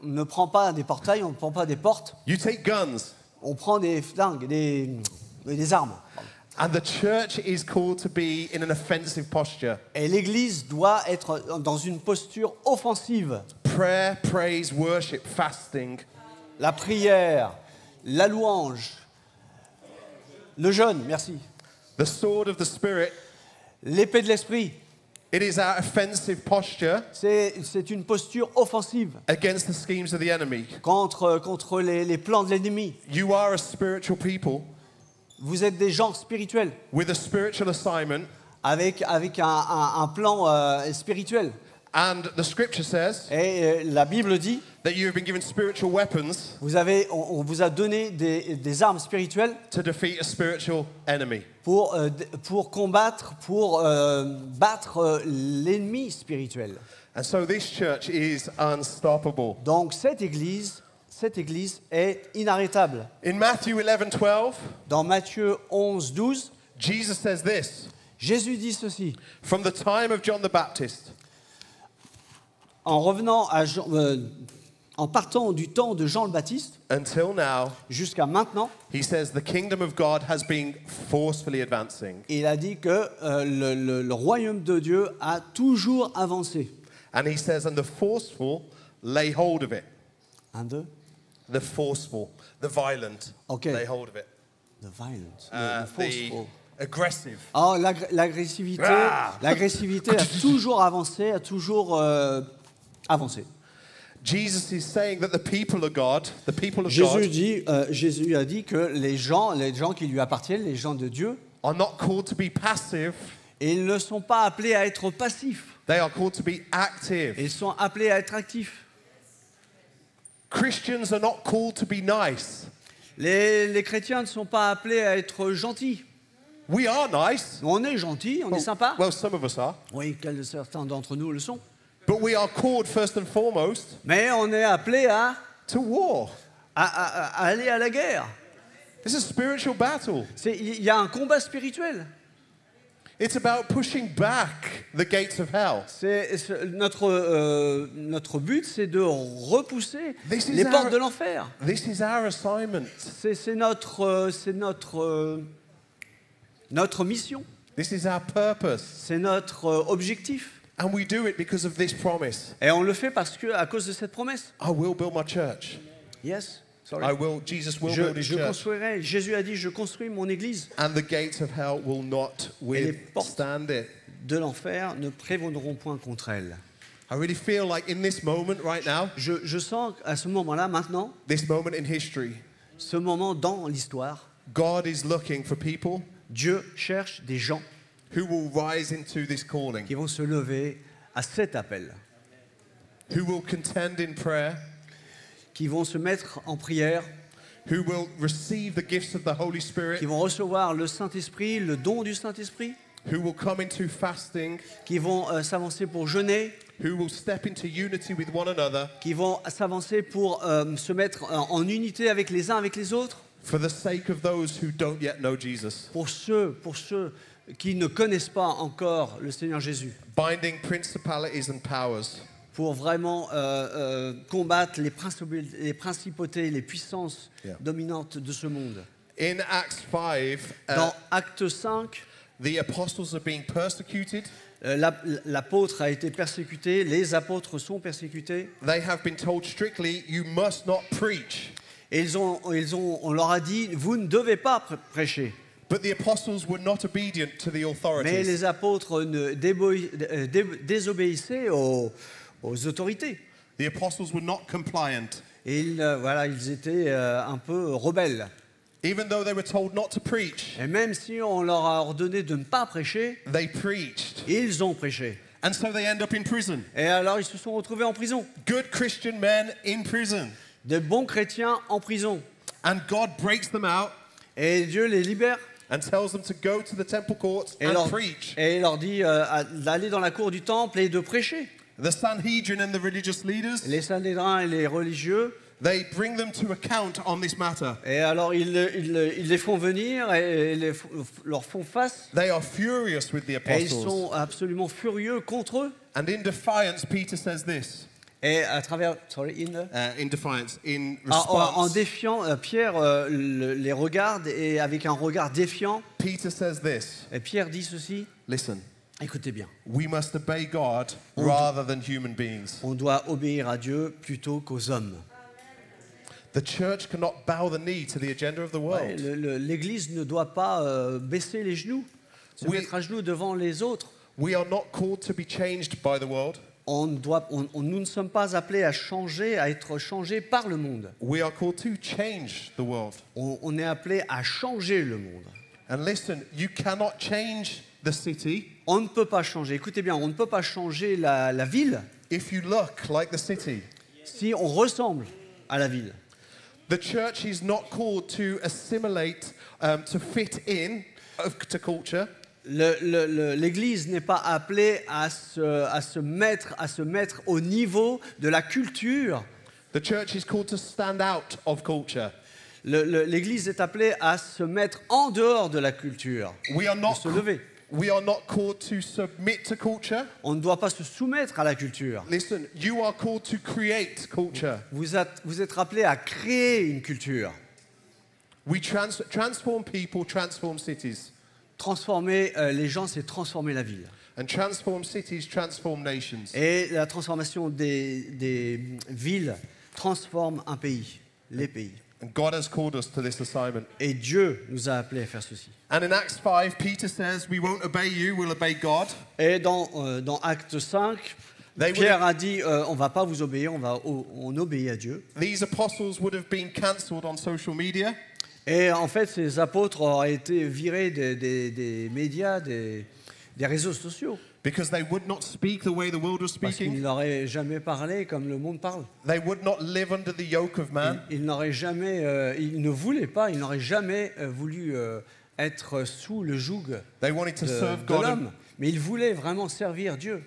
ne prend pas des portails, on ne prend pas des portes, you take guns. on prend des flingues, des armes. And the church is called to be in an offensive posture. Et l'Église doit être dans une posture offensive. Prayer, praise, worship, fasting. La prière, la louange, le jeûne, merci, The sword of the Spirit, l'épée de l'esprit, it is our offensive posture c'est une posture offensive against the schemes of the enemy. contre les plans de l'ennemi. You are a spiritual people Vous êtes des gens spirituels with a spiritual assignment, avec un plan spirituel. and the scripture says Et la Bible dit, that you have been given spiritual weapons on vous a donné des armes spirituelles to defeat a spiritual enemy. pour combattre, pour battre l'ennemi spirituel. And so this church is unstoppable. Donc cette église est inarrêtable. In Matthew 11:12, Dans Matthieu 11, 12, Jesus says this, Jésus dit ceci. from the time of John the Baptist En partant du temps de Jean le Baptiste until now, jusqu'à maintenant, he says the kingdom of God has been forcefully advancing. il a dit que le royaume de Dieu a toujours avancé. And he says, and the forceful lay hold of it. Un, deux. The forceful, the violent Okay. lay hold of it. The violent, Uh, the forceful. aggressive. Alors, l'agressivité a toujours avancé, avancé. Jesus is saying that the people of God, Jésus a dit que les gens qui lui appartiennent, les gens de Dieu, are not called to be passive, ils ne sont pas appelés à être passifs, they are called to be active. ils sont appelés à être actifs. Christians are not called to be nice. Les chrétiens ne sont pas appelés à être gentils. We are nice. On est gentils, on est sympa. Well, some of us are. Oui, certains d'entre nous le sont. But we are called first and foremost Mais on est appelés to war. à aller à la guerre. It's a spiritual battle. Il y a un combat spirituel. It's about pushing back the gates of hell. Notre but, c'est de repousser This is les our- portes de l'enfer. This is our assignment. C'est notre mission, This is our purpose. c'est notre objectif. And we do it because of this promise. Et on le fait à cause de cette promesse. I will build my church. Yes, sorry. Jesus will build his Je church. construirai. Jésus a dit, je construis mon église. And the gates of hell will not les portes withstand it. De l'enfer ne prévaudront point contre elle. I really feel like in this moment right now, Je sens à ce moment-là, maintenant, this moment in history, ce moment dans l'histoire, God is looking for people Dieu cherche des gens who will rise into this calling, qui vont se lever à cet appel, who will contend in prayer, qui vont se mettre en prière, who will receive the gifts of the Holy Spirit, qui vont recevoir le Saint-Esprit, le don du Saint-Esprit, who will come into fasting, qui vont s'avancer pour jeûner, who will step into unity with one another qui vont s'avancer pour se mettre en unité avec les uns avec les autres, for the sake of those who don't yet know Jesus, pour ceux qui ne connaissent pas encore le Seigneur Jésus, binding principalities and powers. pour vraiment combattre les principautés, les puissances dominantes de ce monde. In Acts 5, Dans Acte 5, the apostles are being persecuted. l'apôtre a été persécuté, les apôtres sont persécutés, They have been told strictly, you must not preach. et on leur a dit, vous ne devez pas prêcher. But the apostles were not obedient to the Mais authorities. les apôtres désobéissaient aux autorités. The apostles were not compliant. Et ils étaient un peu rebelles. Even though they were told not to preach, Et même si on leur a ordonné de ne pas prêcher, they preached. ils ont prêché. And so they end up in prison. Et alors ils se sont retrouvés en prison. Good Christian men in prison. De bons chrétiens en prison. And God breaks them out Et Dieu les libère and tells them to go to the temple courts et and preach. il leur dit d'aller dans la cour du temple et de prêcher. The Sanhedrin and the religious leaders, Les Sanhédrins et les religieux, they bring them to account on this matter. et alors ils les font venir et leur font face. They are furious with the Et ils apostles. sont absolument furieux contre eux. And in defiance, Peter says this. Et à travers, In defiance, in en response, défiant, Pierre les regarde et avec un regard défiant, Peter says this. et Pierre dit ceci, Listen, écoutez bien, we must obey God rather than human beings. on doit obéir à Dieu plutôt qu'aux hommes. The church cannot bow the knee to the agenda of the Ouais, world. L'Église ne doit pas baisser les genoux, se Oui. mettre à genoux devant les autres. We are not called to be changed by the world. Nous ne sommes pas appelés à changer, à être changés par le monde. We are called to change the world. On est appelé à changer le monde. And listen, you cannot change the city On ne peut pas changer, écoutez bien, on ne peut pas changer la ville if you look like the city. si on ressemble à la ville. The church is not called to assimilate, to fit in to culture. L'Église n'est pas appelée à se mettre au niveau de la culture. The church is called to stand out of culture. L'Église est appelée à se mettre en dehors de la culture, We are de not se lever. We are not called to submit to culture. On ne doit pas se soumettre à la culture. Listen, you are called to create culture. Vous êtes appelés à créer une culture. We transform people, transform cities. Transformer les gens, c'est transformer la ville. And transform cities, transform nations. Et la transformation des villes transforme un pays, les pays. And God has called us to this assignment. Et Dieu nous a appelés à faire ceci. And in Acts 5, Peter says, we won't obey you, we'll obey God. Et dans Acte 5, They would Pierre a dit on ne va pas vous obéir, on obéit à Dieu. These apostles would have been cancelled on social media. Et en fait, ces apôtres auraient été virés des médias, des réseaux sociaux. Because they would not speak the way the world was Parce qu'ils speaking. n'auraient jamais parlé comme le monde parle. They would not live under the yoke of man. Ils n'auraient jamais, ils ne voulaient pas, ils n'auraient jamais voulu être sous le joug They wanted to serve de God. l'homme. Mais ils voulaient vraiment servir Dieu.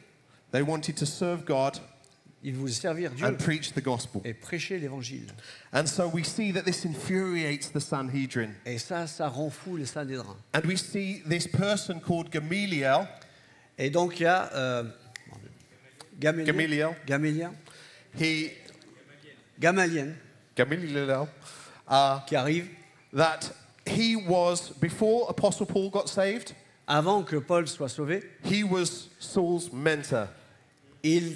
They wanted to serve God Ils voulaient servir Dieu and preach the gospel. et prêcher l'évangile. And so we see that this infuriates the Sanhedrin. Et ça rend fou les Sanhédrins. And we see this person called Gamaliel. Et donc il y a Gamaliel. Gamalien Gamaliel. qui arrive That he was, before Apostle Paul got saved, avant que Paul soit sauvé. he was Saul's mentor.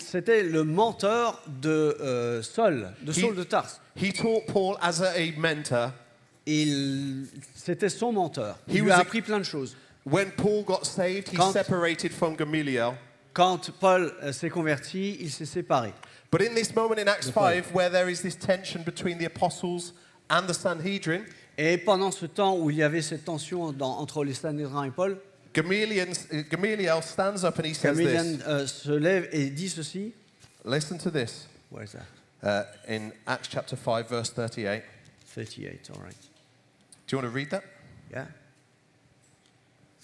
C'était le mentor de Saul de Tarse. He taught Paul as a mentor. C'était son mentor. He Il lui was a a- appris plein de choses. When Paul got saved, he Quand- separated from Gamaliel. Quand Paul s'est converti, il s'est séparé. But in this moment in Acts De Paul. 5, where there is this tension between the apostles and the Sanhedrin, Et pendant ce temps où il y avait cette tension entre les Sanhédrins et Paul, Gamaliel stands up and he says Gamaliel this. se lève et dit ceci. Listen to this. Where is that? In Acts chapter 5, verse 38. 38, all right. Do you want to read that? Yeah?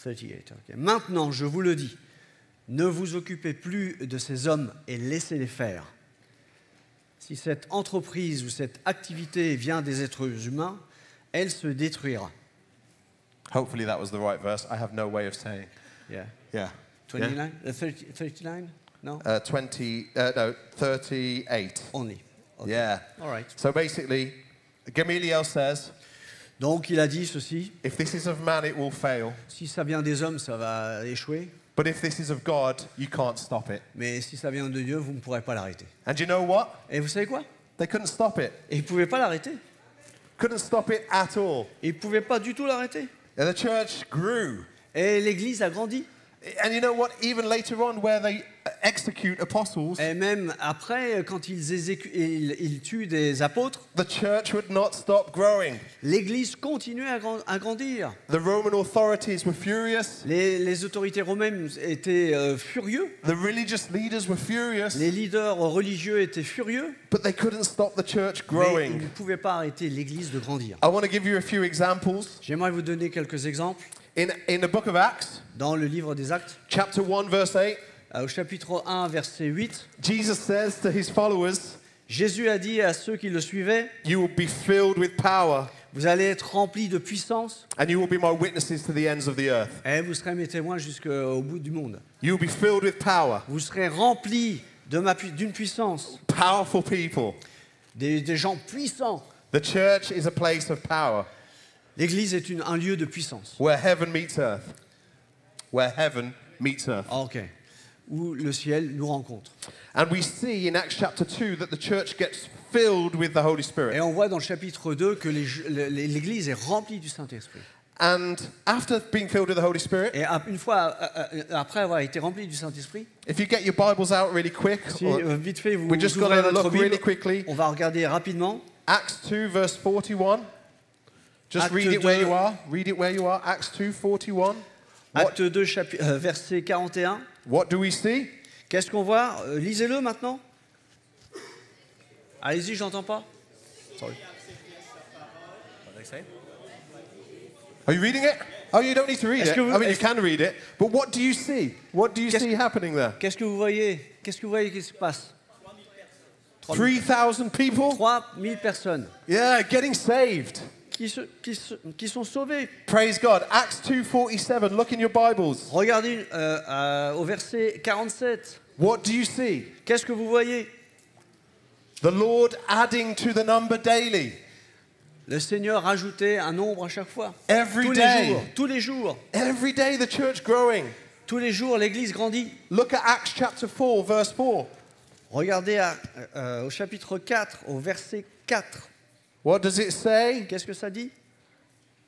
38, ok. Maintenant, je vous le dis, ne vous occupez plus de ces hommes et laissez-les faire. Si cette entreprise ou cette activité vient des êtres humains, elle se détruira. Hopefully that was the right verse. I have no way of saying. Yeah. Yeah. 29? 39? No? 38. Only. Okay. Yeah. All right. So basically, Gamaliel says, Donc il a dit ceci, if this is of man, it will fail. si ça vient des hommes, ça va échouer, But if this is of God, you can't stop it. mais si ça vient de Dieu, vous ne pourrez pas l'arrêter. And you know what? Et vous savez quoi? They couldn't stop it. Et ils ne pouvaient pas l'arrêter. Couldn't stop it at all. Ils ne pouvaient pas du tout l'arrêter. And the church grew. Et l'Église a grandi. And you know what? Even later on, where they execute apostles, Et même après, quand ils tuent des apôtres, the church would not stop growing. l'Église continuait à grandir. The Roman authorities were furious. Les autorités romaines étaient furieux. The religious leaders were furious. Les leaders religieux étaient furieux. But they couldn't stop the church Mais ils ne growing. pouvaient pas arrêter l'Église de grandir. I want to give you a few examples. J'aimerais vous donner quelques exemples. In the book of Acts, Dans le livre des Actes, chapter 1, verse 8, au chapitre 1, verset 8, Jesus says to his followers, Jésus a dit à ceux qui le suivaient, you will be filled with power, vous allez être remplis de puissance and you will be my witnesses to the ends of the earth. et vous serez mes témoins jusqu'au bout du monde. You will be filled with power, Vous serez remplis d'une puissance, powerful people. des gens puissants. The church is a place of power, L'Église est un lieu de puissance. where heaven meets earth. Where heaven meets earth. Ah, ok. Où le ciel nous rencontre. And we see in Acts chapter 2 that the church gets filled with the Holy Et Spirit. on voit dans le chapitre 2 que l'Église est remplie du Saint-Esprit. And after being filled with the Holy Spirit, Et une fois, après avoir été remplie du Saint-Esprit, if you get your Bibles out really quick, si or- vite fait vous we just ouvrez got to votre look Bible, really quickly. on va regarder rapidement. Acts 2 verse 41. Just Acte read it where 2. you are. Read it where you are. Acts 2 41. What, Acte 2, verset 41. what do we see? Qu'est-ce qu'on voit? Lisez-le maintenant. Allez-y, j'entends pas. Sorry. Are you reading it? Oh, you don't need to read Est-ce it. que vous- I mean, you est-ce- can read it. But what do you see? What do you Qu'est-ce- see happening there? Qu'est-ce que vous voyez? Qu'est-ce que vous voyez qui se passe? 3,000 people? 3000 personnes Yeah, getting saved. qui sont sauvées. Praise God. Acts 2:47. Look in your Bibles. Regardez au verset 47. What do you see? Qu'est-ce que vous voyez? The Lord adding to the number daily. Le Seigneur rajoutait un nombre à chaque fois. Every Tous les day. jours, tous les jours, Every day the church growing. tous les jours, l'Église grandit. Look at Acts chapter 4, verse 4. Regardez au chapitre 4, au verset 4. What does it say? Qu'est-ce que ça dit?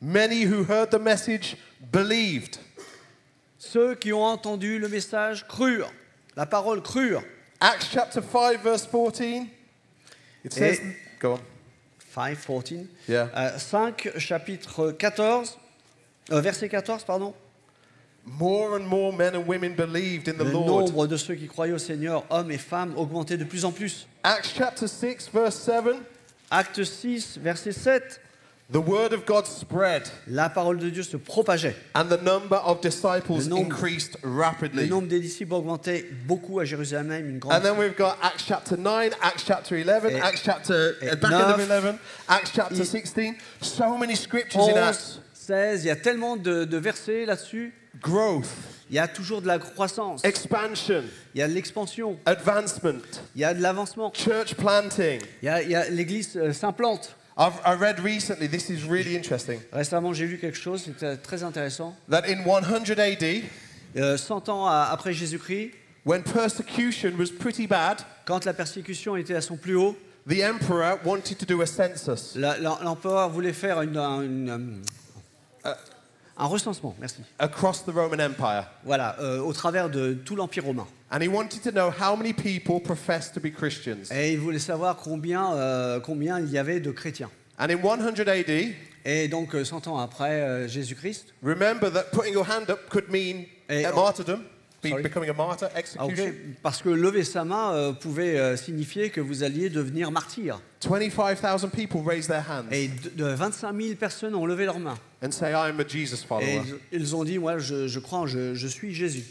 Many who heard the message believed. Ceux qui ont entendu le message crurent. La parole crurent. Acts chapter 5, verse 14. It says, go on. 5:14. Yeah. 5, chapitre 14, verset 14, pardon. More and more men and women believed in the Le Lord. nombre de ceux qui croyaient au Seigneur, hommes et femmes, augmentait de plus en plus. Acts chapter 6, verse 7. Acte 6, verset 7. The word of God spread, La parole de Dieu se propageait. and the number of disciples Le nombre- increased Le rapidly. nombre des disciples augmentait beaucoup à Jérusalem, une grande. And then we've got Acts chapter 9, Acts chapter 11, Et- Acts chapter, et back end of 9, 11, Acts chapter et- 16. So many scriptures in 11, Acts. 16, il y a tellement de versets là-dessus. Growth, Il y a toujours de la croissance, expansion, il y a de l'expansion, advancement, il y a de l'avancement, church planting. il y a l'Église s'implante. I read recently, this is really interesting, Récemment, j'ai lu quelque chose, c'était très intéressant. that in 100 AD, 100 ans après Jésus-Christ, when persecution was pretty bad, quand la persécution était à son plus haut, the emperor wanted to do a census l'empereur voulait faire un recensement, merci. across the Roman Empire. Voilà, au travers de tout l'Empire romain. And he wanted to know how many people professed to be Christians. Et il voulait savoir combien il y avait de chrétiens. And in 100 AD, Et donc, 100 ans après Jésus-Christ, remember that putting your hand up could mean Et- a martyrdom, Sorry. becoming a martyr, ok, execution. parce que lever sa main pouvait signifier que vous alliez devenir martyr. 25,000 people raised their hands Et 25 000 personnes ont levé leurs mains. and say, I'm a Jesus Et follower. ils ont dit, moi, je crois, je suis Jésus.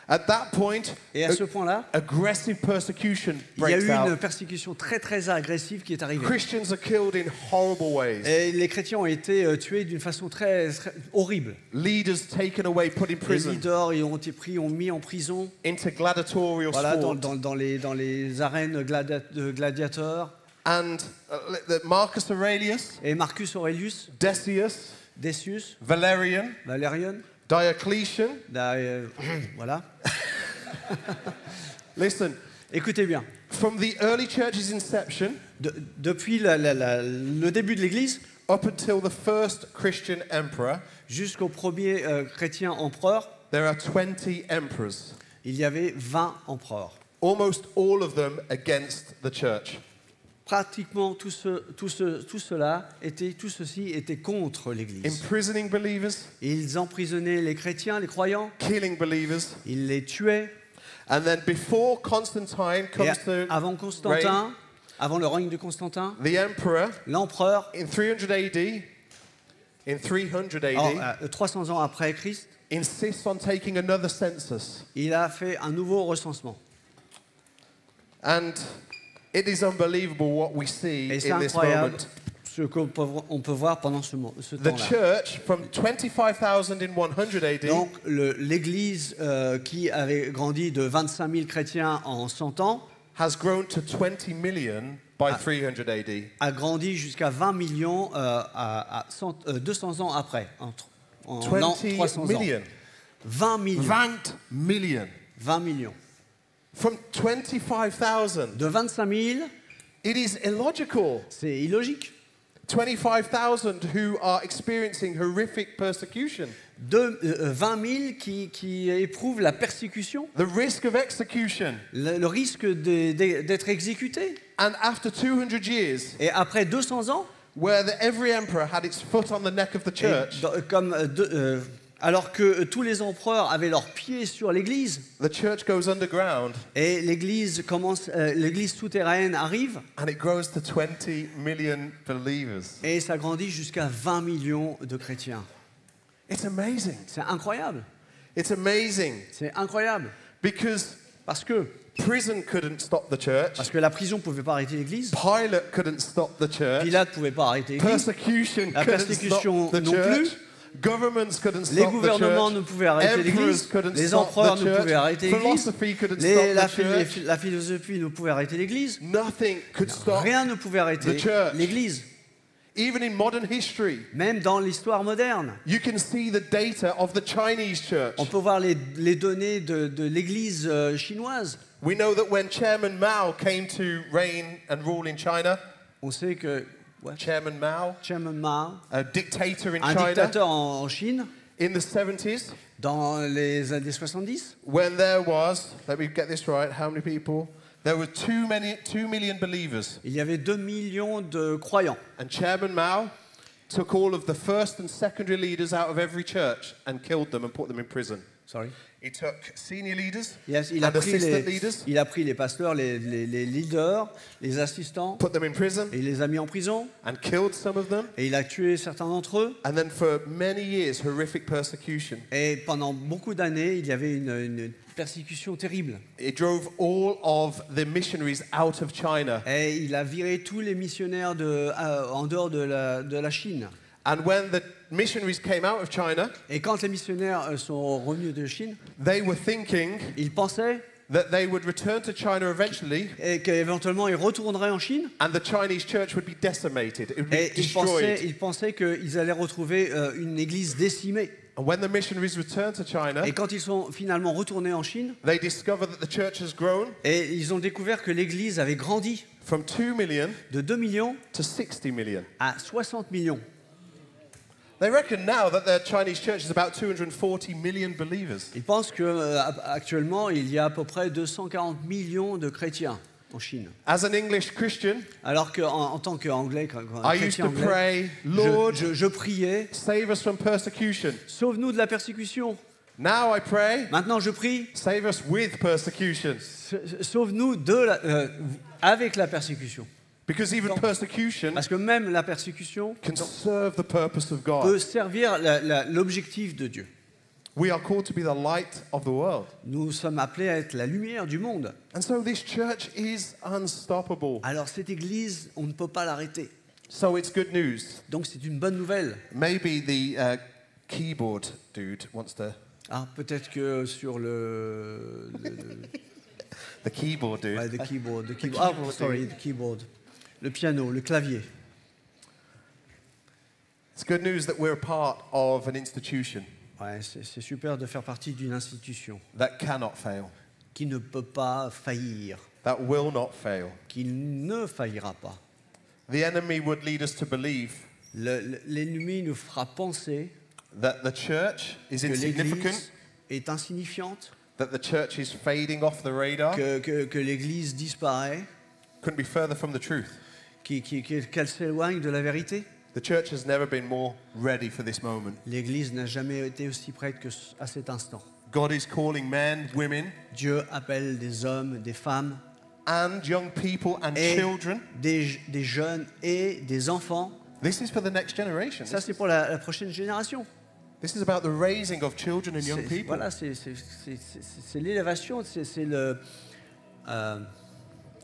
At that point, Et à ce point-là, aggressive persécution il y a breaks eu une out. persécution très très agressive qui est arrivée. Christians are killed in horrible ways. Et les chrétiens ont été tués d'une façon très horrible. Leaders taken away, put in Les prison, leaders ils ont été pris, ont mis en prison, into gladiatorial voilà, sport. dans les arènes de gladiateurs. And Marcus Aurelius, Et Marcus Aurelius, Decius, Decius, Valerian, Valérian, Diocletian. voilà. Listen, Écoutez bien, from the early church's inception depuis le début de l'Église up until the first Christian emperor, jusqu'au premier chrétien empereur, there are 20 emperors, il y avait 20 empereurs. almost all of them against the church. Pratiquement tout ceci était contre l'Église. Imprisoning believers, Ils emprisonnaient les chrétiens, les croyants, killing believers, ils les tuaient. and then before Constantine Et comes to avant Constantin, avant le règne de Constantin, the emperor, l'empereur, in 300 AD, 300 ans après Christ, insists on taking another census. il a fait un nouveau recensement. And it is unbelievable what we see Et c'est in this incroyable moment. ce qu'on peut voir pendant ce The temps-là. church, from 25,000 in 100 AD, Donc l'Église qui avait grandi de 25 000 chrétiens en 100 ans has grown to 20 million by 300 AD. a grandi jusqu'à 20 millions 200 ans après, en 300 ans. 20 million. 20 millions. 20 million. 20 millions. From 25,000. De 25 000, It is illogical. c'est illogique. 25,000 who are experiencing horrific persecution. 20 000 qui éprouvent la persécution, The risk of execution. le risque d'être exécuté. And after 200 years, Et après 200 ans, where every emperor had its foot on the neck of the church, alors que tous les empereurs avaient leurs pieds sur l'Église, the church goes underground et l'Église souterraine arrive, and it grows to 20 million believers. et ça grandit jusqu'à 20 millions de chrétiens. It's amazing. C'est incroyable. It's amazing C'est incroyable. because Parce que prison couldn't stop the church. la prison ne pouvait pas arrêter l'Église, Pilate couldn't stop the church. Pilate ne pouvait pas arrêter l'Église, Persecution La couldn't persécution stop the non church. plus. Governments couldn't les stop gouvernements the ne church. pouvaient arrêter Emperors l'Église, couldn't les stop empereurs the ne church. pouvaient arrêter l'Église, Philosophy couldn't stop the church. la philosophie ne pouvait arrêter l'Église, Nothing could stop. rien ne pouvait arrêter the church. l'Église. Even in modern history, Même dans l'histoire moderne, you can see the data of the Chinese church. on peut voir les données de l'Église chinoise. We know that when Chairman Mao came to reign and rule in China, On sait que What? Chairman Mao, Chairman Mao, a dictator in un China dictateur en Chine in the 70s, dans les années 70. when there was, let me get this right, how many people? There were 2 million believers. Il y avait 2 millions de croyants. And Chairman Mao took all of the first and secondary leaders out of every church and killed them and put them in prison. Sorry. He took senior leaders Yes, and assistant leaders, il a pris les pasteurs, les leaders, les assistants, put them in prison et il les a mis en prison. and killed some of them. Et il a tué certains d'entre eux. And then for many years, horrific persecution. Et pendant beaucoup d'années, il y avait une persécution terrible. It drove all of the missionaries out of China. Et il a viré tous les missionnaires en dehors de la Chine. And when the missionaries came out of China, Et quand les missionnaires sont revenus de Chine, they were thinking ils pensaient that they would return to China eventually et qu'éventuellement ils retourneraient en Chine. and the Chinese church would be decimated. It would be Et destroyed. ils pensaient qu'ils allaient retrouver une église décimée. And when the missionaries returned to China, Et quand ils sont finalement retournés en Chine, they discovered that the church has grown et ils ont découvert que l'église avait grandi from 2 million de 2 millions to 60 million. à 60 millions. They reckon now that the Chinese church is about 240 million believers. Ils pensent qu'actuellement, il y a à peu près 240 millions de chrétiens en Chine. As an English Christian, Alors qu'en tant qu'anglais, I used to pray, Lord, je priais, save us from persecution. sauve-nous de la persécution. Now I pray, Maintenant, je prie, save us with persecution. sauve-nous avec la persécution. Because even persecution Parce que même la persécution can serve the purpose of peut God. servir l'objectif de Dieu. We are called to be the light of the world. Nous sommes appelés à être la lumière du monde. And so this church is unstoppable. Alors cette église, on ne peut pas l'arrêter. So it's good news. Donc c'est une bonne nouvelle. Maybe the keyboard dude wants to... Ah, peut-être que sur The keyboard dude. ouais, the keyboard. keyboard, Sorry, the keyboard. Le piano, le clavier. It's good news that we're part of an institution Ouais, c'est super de faire partie d'une institution that cannot fail, qui ne peut pas faillir, that will not fail. qui ne faillira pas. The enemy would lead us to believe L'ennemi nous fera penser that the church is que insignificant, l'église est insignifiante, that the church is fading off the radar. que l'église disparaît, Couldn't be further from the truth. qu'elle s'éloigne de la vérité. The church has never been more ready for this moment. L'église n'a jamais été aussi prête qu'à cet instant. God is calling men, women, Dieu appelle des hommes, des femmes, and young people and et children. des jeunes et des enfants. This is for the next generation. Ça, c'est pour la prochaine génération. This is about the raising of children and young people. Voilà, c'est l'élévation, c'est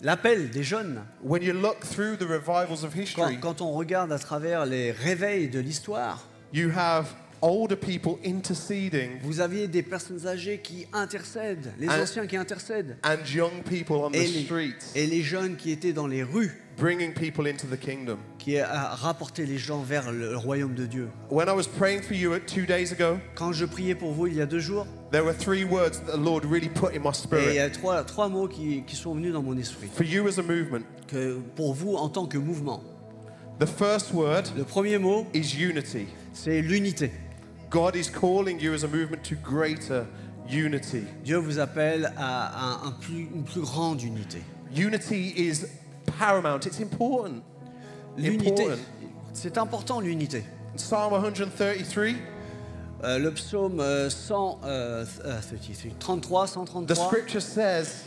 l'appel des jeunes. When you look through the revivals of history, Quand on regarde à travers les réveils de l'histoire, you have older people interceding vous aviez des personnes âgées qui intercèdent, les anciens qui intercèdent, and young people on the streets, et les jeunes qui étaient dans les rues, bringing people into the kingdom. qui a rapporté les gens vers le royaume de Dieu. When I was praying for you 2 days ago, Quand je priais pour vous il y a 2 jours, there were 3 words that the Lord really put in my et il y spirit. a trois mots qui sont venus dans mon esprit. For you as a movement, Pour vous en tant que mouvement. the first word Le premier mot, is unity. c'est l'unité. God is calling you as a movement to greater unity. Dieu vous appelle à une plus grande unité. Unity is paramount. It's important. L'unité, Important. c'est important l'unité. Psalm 133, Le psaume 133, the 133, scripture says,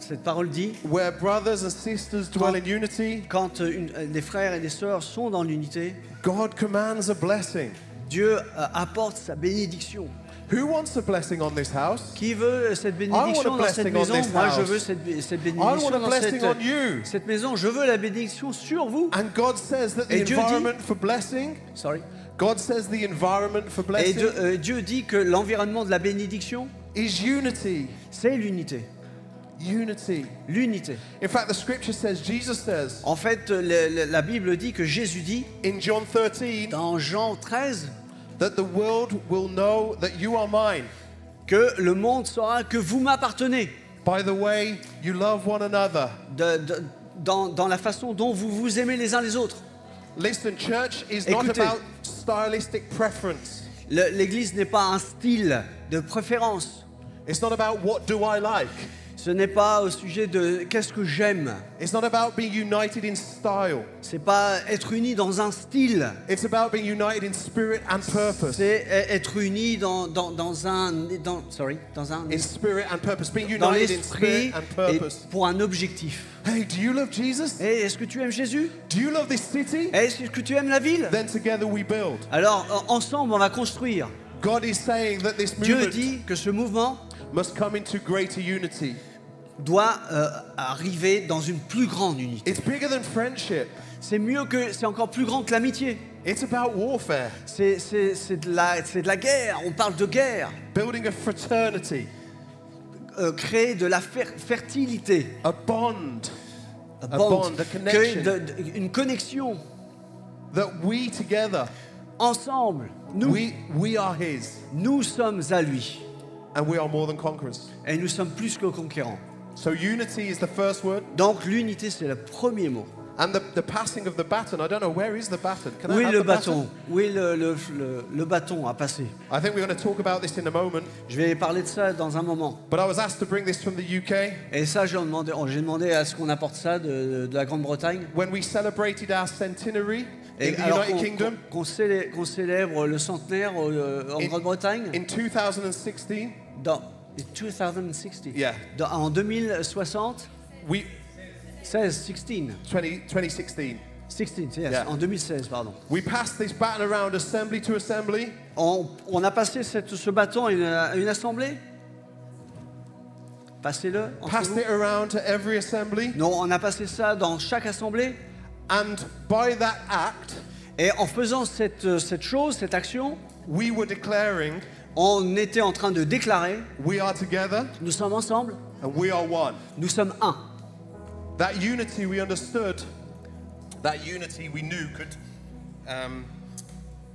cette parole dit, where brothers and sisters dwell in unity, quand les frères et les sœurs sont dans l'unité, God commands a blessing. Dieu apporte sa bénédiction. Who wants a blessing on this house? Qui veut cette bénédiction dans cette blessing on maison? this Moi, je house. veux cette I bénédiction want a dans blessing on you. cette maison. Je veux la bénédiction sur vous. And God says that the Et Dieu dit- environment for blessing, Sorry. God says the environment for Et blessing Dieu dit que l'environnement de la bénédiction, is unity. c'est l'unité. Unity. L'unité. In fact, the scripture says, Jesus says En fait, la Bible dit que Jésus dit, in John 13, dans Jean 13, that the world will know that you are mine que le monde saura que vous m'appartenez by the way you love one another. dans la façon dont vous vous aimez les uns les autres. Listen, church is not Écoutez. about stylistic preference. L'Église n'est pas un style de préférence. It's not about what do I like. Ce n'est pas au sujet de qu'est-ce que j'aime. It's not about being united in style. C'est pas être uni dans un style. It's about being united in spirit and purpose. C'est être uni dans un In spirit and purpose. Being dans united in l'esprit spirit and et purpose. pour un objectif. Hey, do you love Jesus? Et est-ce que tu aimes Jésus? Do you love this city? Est-ce que tu aimes la ville? Then together we build. Alors ensemble on va construire. God is saying that this Dieu movement dit que ce mouvement must come into greater unity. doit arriver dans une plus grande unité. It's bigger than friendship. C'est encore plus grand que l'amitié. It's about warfare. C'est de la guerre. On parle de guerre. Building a fraternity, Créer de la fertilité. a bond, A bond, a connection. Une connexion. That we together, Ensemble, nous we are His, nous sommes à lui. and we are more than conquerors. Et nous sommes plus que conquérants. So unity is the first word, Donc l'unité, c'est le premier mot. and the passing of the baton. I don't know, where is the baton? Can Où I est have le the baton? bâton? Où est le bâton à passer? I think we're going to talk about this in a moment. Je vais parler de ça dans un moment. But I was asked to bring this from the UK Et ça, j'ai demandé à ce qu'on apporte ça de la Grande-Bretagne. when we celebrated our centenary Et in the alors United Kingdom qu'on célèbre le centenaire en Grande-Bretagne in 2016. dans 2060. Yeah. En 2060, We 16, 2016. 16, yes, Yeah. en 2016, pardon. We passed this baton around assembly to assembly. On a passé ce bâton à une assemblée. Passez-le. entre Passed vous. it around to every assembly, Non, on a passé ça dans chaque assemblée. and by that act, Et en faisant cette chose, cette action, we were declaring on était en train de déclarer, we are together nous sommes ensemble, and we are one. nous sommes un. That unity we understood, that unity we knew could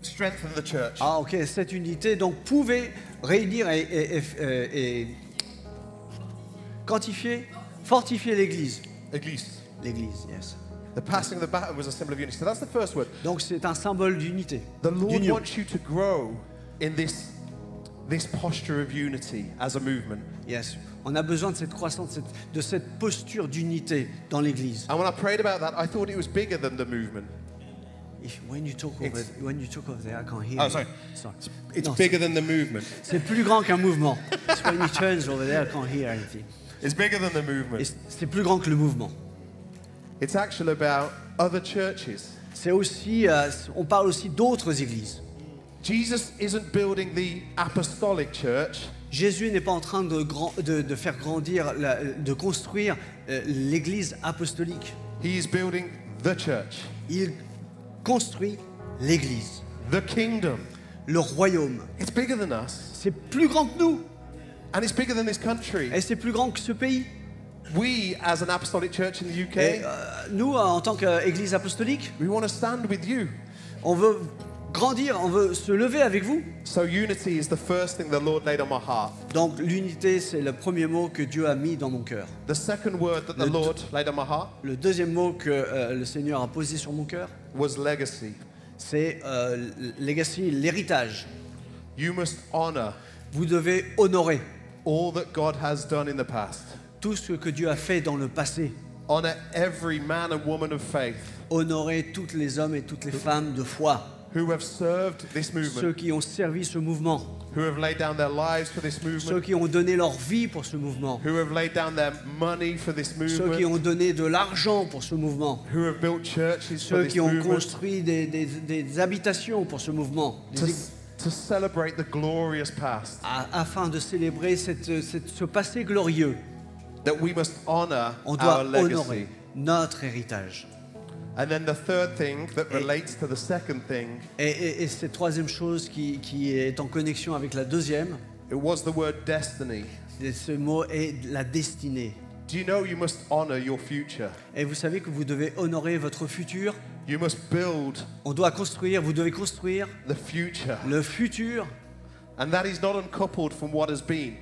strengthen the church. Ah ok, cette unité donc pouvait réunir et quantifier, fortifier l'Église. Église. L'Église, yes. The passing of the baton was a symbol of unity. So that's the first word. Donc c'est un symbole d'unité. The Lord d'union. wants you to grow in this posture of unity as a movement. Yes. On a besoin de cette croissance, de cette posture d'unité dans l'Église. And when I prayed about that, I thought it was bigger than the movement. When you talk over there, I can't hear Oh, you. sorry. Sorry. It's Non, bigger than the movement. c'est plus grand qu'un mouvement. It's when you turn over there, I can't hear anything. It's bigger than the movement. Et c'est plus grand que le mouvement. It's actually about other churches. C'est aussi, on parle aussi d'autres églises. Jesus isn't building the apostolic church. Jésus n'est pas en train de faire grandir, de construire l'église apostolique. He is building the church, Il construit l'église, the kingdom. le royaume. It's bigger than us, C'est plus grand que nous and it's bigger than this country. et c'est plus grand que ce pays. We, as an apostolic church in the Et UK, nous, en tant qu'église apostolique, we want to stand with you. on veut grandir, on veut se lever avec vous. So unity is the first thing the Lord laid on my heart. Donc l'unité, c'est le premier mot que Dieu a mis dans mon cœur. The second word that the Le- Lord laid on my heart Le deuxième mot que le Seigneur a posé sur mon cœur, was legacy. c'est legacy, l'héritage. You must honor Vous devez honorer all that God has done in the past. tout ce que Dieu a fait dans le passé. Honor every man and woman of faith Honorer tous les hommes et toutes les femmes de foi, who have served this ceux movement, qui ont servi ce mouvement, who have laid down their lives for this ceux movement, qui ont donné leur vie pour ce mouvement, who have laid down their money for this ceux qui movement, ont donné de l'argent pour ce mouvement, who have built churches for ceux this qui ont movement, construit des habitations pour ce mouvement, to celebrate the glorious past, afin de célébrer ce passé glorieux. that we must honor On doit our legacy. honorer notre héritage. And then the third thing that relates to the second thing, Et cette troisième chose qui est en connexion avec la deuxième, it was the word destiny. ce mot est la destinée. Do you know you must honor your future? Et vous savez que vous devez honorer votre futur. You must build On doit construire, vous devez construire the future. le futur. And that is not uncoupled from what has been.